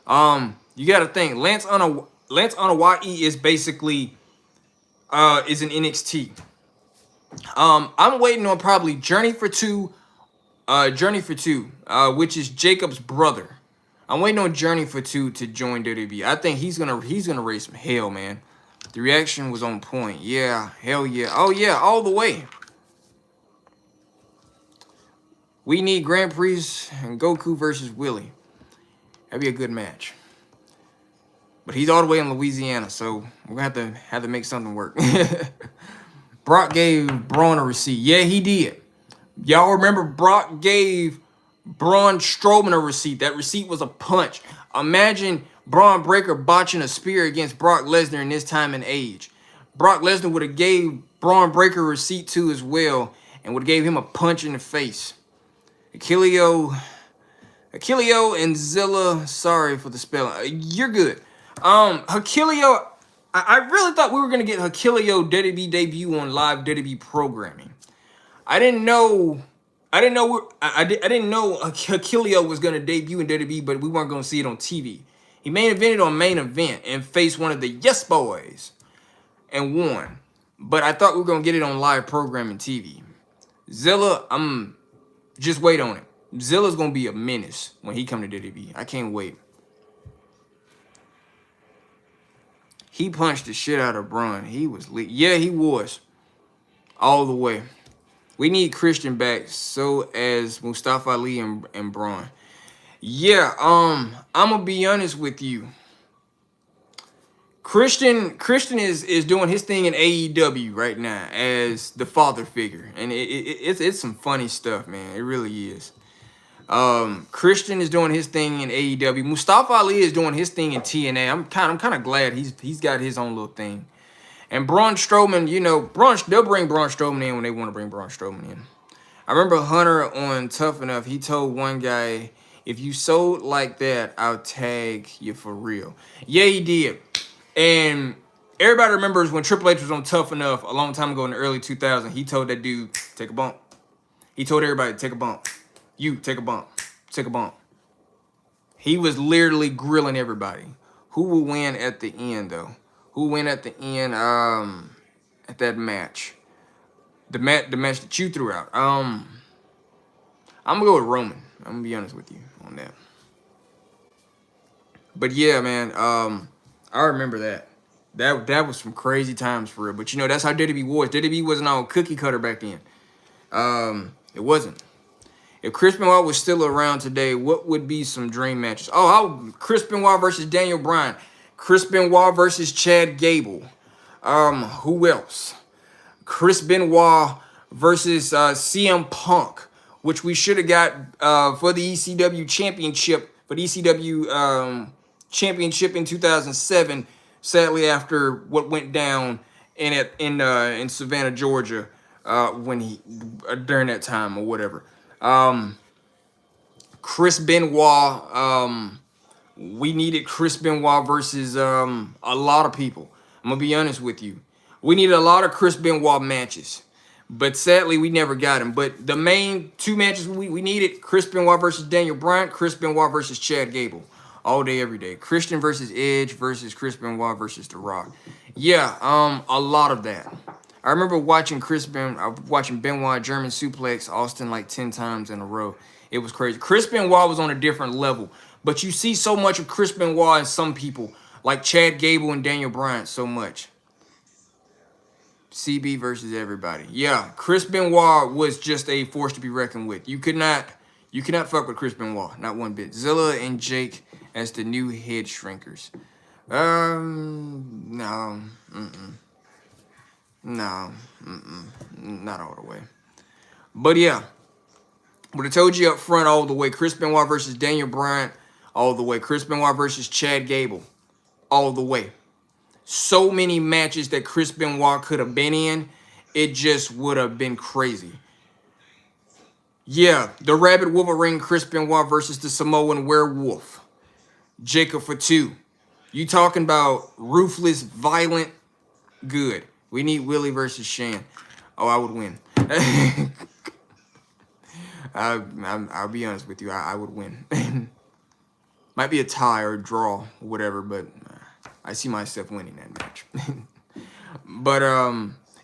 You got to think. Lance Onawai is basically is an NXT. I'm waiting on probably Journey for Two, which is Jacob's brother. I'm waiting on Journey for Two to join WWE. I think he's gonna raise some hell, man. The reaction was on point. Yeah, hell yeah. Oh yeah, all the way. We need Grand Prix and Goku versus Willie. That'd be a good match. But he's all the way in Louisiana, so we're gonna have to make something work. Brock gave Braun a receipt. Yeah, he did. Y'all remember Brock gave Braun Strowman a receipt. That receipt was a punch. Imagine Braun Breaker botching a spear against Brock Lesnar in this time and age. Brock Lesnar would have gave Braun Breaker a receipt too as well, and would have gave him a punch in the face. Achilleo and Zilla, sorry for the spelling. You're good. Achilleo, I really thought we were gonna get Achilleo WWE debut on live WWE programming. I didn't know Achilleo was gonna debut in WWE, but we weren't gonna see it on TV. He main evented on Main Event and faced one of the Yes Boys and won. But I thought we were gonna get it on live programming TV. Zilla, just wait on it. Zilla's gonna be a menace when he come to WWE. I can't wait. He punched the shit out of Braun. He was lit. Yeah, he was. All the way. We need Christian back, so as Mustafa Ali and Braun. Yeah, I'm gonna be honest with you. Christian is doing his thing in AEW right now as the father figure, and it's some funny stuff, man. It really is. Christian is doing his thing in AEW. Mustafa Ali is doing his thing in TNA. I'm kind of glad he's got his own little thing. And Braun Strowman, you know, they'll bring Braun Strowman in when they want to bring Braun Strowman in. I remember Hunter on Tough Enough. He told one guy, "If you sold like that, I'll tag you for real." Yeah, he did. And everybody remembers when Triple H was on Tough Enough a long time ago in the early 2000s. He told that dude, "Take a bump." He told everybody, "Take a bump. You take a bump. Take a bump." He was literally grilling everybody. Who will win at the end, though? Who win at the end? At that match, the match that you threw out. I'm gonna go with Roman. I'm gonna be honest with you on that. But yeah, man. I remember that. That was some crazy times for real. But you know, that's how WWE was. WWE wasn't all cookie cutter back then. It wasn't. If Chris Benoit was still around today, what would be some dream matches? Oh, Chris Benoit versus Daniel Bryan. Chris Benoit versus Chad Gable. Who else? Chris Benoit versus CM Punk, which we should have got for the ECW championship, for the ECW championship in 2007. Sadly, after what went down in Savannah, Georgia, when he during that time or whatever. Chris Benoit. We needed Chris Benoit versus a lot of people. I'm gonna be honest with you. We needed a lot of Chris Benoit matches, but sadly we never got him. But the main two matches we needed: Chris Benoit versus Daniel Bryan, Chris Benoit versus Chad Gable, all day, every day. Christian versus Edge versus Chris Benoit versus The Rock. Yeah, a lot of that. I remember watching Benoit German suplex Austin like 10 times in a row. It was crazy. Chris Benoit was on a different level. But you see so much of Chris Benoit in some people, like Chad Gable and Daniel Bryan, so much. CB versus everybody. Yeah, Chris Benoit was just a force to be reckoned with. You could not fuck with Chris Benoit, not one bit. Zilla and Jake as the new head shrinkers. No. No. Not all the way. But yeah. Would have told you up front all the way. Chris Benoit versus Daniel Bryan, all the way. Chris Benoit versus Chad Gable, all the way. So many matches that Chris Benoit could have been in. It just would have been crazy. Yeah, the Rabbit Wolverine, Chris Benoit versus the Samoan Werewolf. Jacob for 2. You talking about ruthless, violent, good. We need Willie versus Shan. Oh, I would win. I'll be honest with you. I would win. Might be a tie or a draw, whatever, but I see myself winning that match. But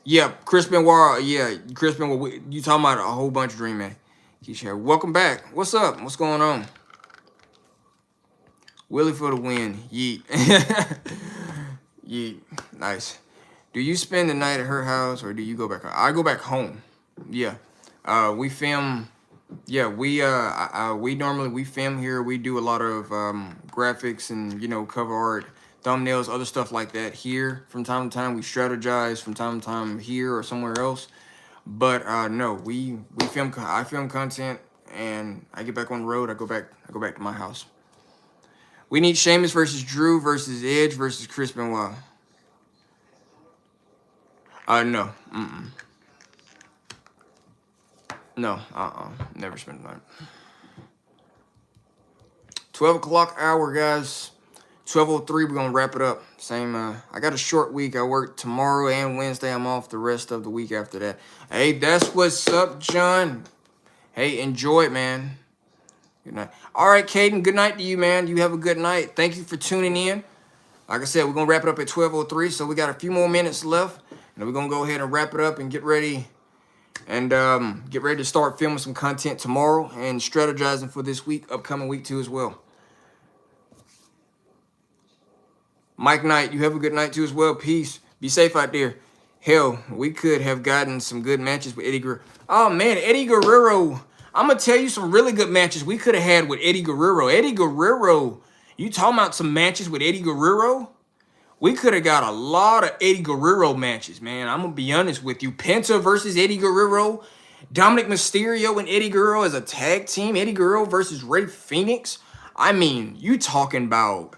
yeah, Chris Benoit. Yeah, Chris Benoit. You talking about a whole bunch of Dream Man. Keisha, welcome back. What's up? What's going on? Willie for the win. Yeet. Yeet. Nice. Do you spend the night at her house or do you go back home? I go back home. Yeah. We film. Yeah, we normally film here. We do a lot of graphics and, you know, cover art, thumbnails, other stuff like that here. From time to time, we strategize from time to time here or somewhere else. But no, we film. I film content, and I get back on the road. I go back to my house. We need Sheamus versus Drew versus Edge versus Chris Benoit. No. No, never spent the night. 12 o'clock hour, guys. 12:03, we're going to wrap it up. Same, I got a short week. I work tomorrow and Wednesday. I'm off the rest of the week after that. Hey, that's what's up, John. Hey, enjoy it, man. Good night. All right, Caden, good night to you, man. You have a good night. Thank you for tuning in. Like I said, we're going to wrap it up at 12:03, so we got a few more minutes left. And we're going to go ahead and wrap it up and get ready. And get ready to start filming some content tomorrow and strategizing for this week, upcoming week too as well. Mike Knight, you have a good night too as well. Peace. Be safe out there. Hell, we could have gotten some good matches with Eddie Guerrero. Oh, man, Eddie Guerrero. I'm going to tell you some really good matches we could have had with Eddie Guerrero. Eddie Guerrero, you talking about some matches with Eddie Guerrero? We could have got a lot of Eddie Guerrero matches, man. I'm going to be honest with you. Penta versus Eddie Guerrero. Dominic Mysterio and Eddie Guerrero as a tag team. Eddie Guerrero versus Rey Fenix. I mean, you talking about,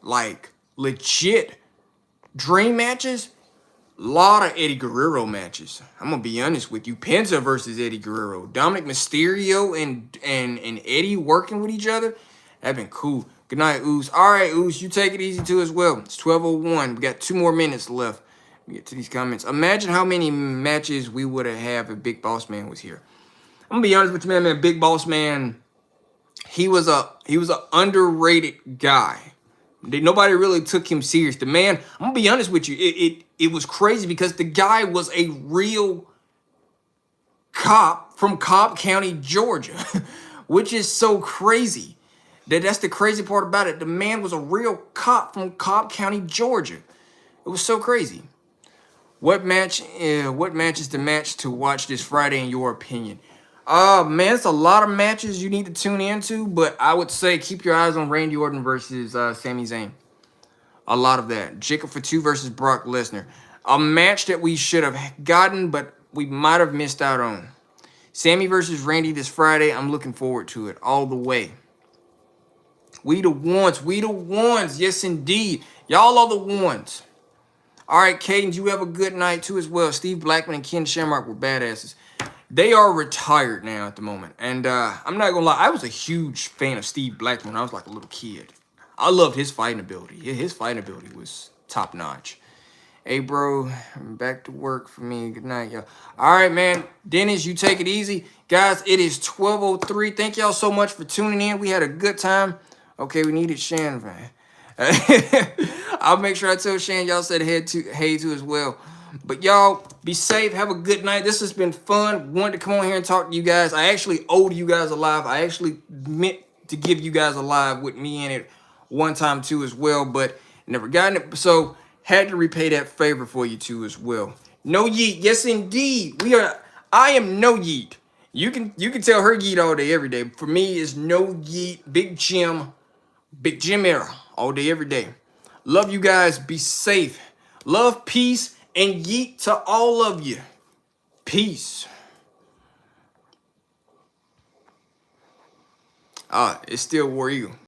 like, legit dream matches? A lot of Eddie Guerrero matches. I'm going to be honest with you. Penta versus Eddie Guerrero. Dominic Mysterio and Eddie working with each other. That'd been cool. Good night, Ooze. All right, Ooze, you take it easy too as well. It's 12:01. We got 2 more minutes left. Let me get to these comments. Imagine how many matches we would have had if Big Boss Man was here. I'm gonna be honest with you, man. Big Boss Man, he was a underrated guy. Nobody really took him serious. The man, I'm gonna be honest with you, it was crazy because the guy was a real cop from Cobb County, Georgia, which is so crazy. That's the crazy part about it. The man was a real cop from Cobb County, Georgia. It was so crazy. What match is the match to watch this Friday in your opinion? Man, it's a lot of matches you need to tune into, but I would say keep your eyes on Randy Orton versus Sami Zayn. A lot of that. Jacob for 2 versus Brock Lesnar. A match that we should have gotten, but we might have missed out on. Sami versus Randy this Friday. I'm looking forward to it all the way. We the ones. We the ones. Yes, indeed. Y'all are the ones. All right, Caden, you have a good night, too, as well. Steve Blackman and Ken Shamrock were badasses. They are retired now at the moment. And I'm not going to lie. I was a huge fan of Steve Blackman when I was like a little kid. I loved his fighting ability. His fighting ability was top notch. Hey, bro, back to work for me. Good night, y'all. All right, man. Dennis, you take it easy. Guys, it is 12:03. Thank y'all so much for tuning in. We had a good time. Okay, we needed Shan, man. I'll make sure I tell Shan y'all said hey to as well. But y'all, be safe. Have a good night. This has been fun. Wanted to come on here and talk to you guys. I actually owed you guys a live. I actually meant to give you guys a live with me in it one time too as well, but never gotten it. So had to repay that favor for you too as well. No yeet. Yes, indeed. I am no yeet. You can tell her yeet all day, every day. For me, it's no yeet. Big Jim era. All day, every day. Love you guys. Be safe. Love, peace, and yeet to all of you. Peace. It's still War Eagle.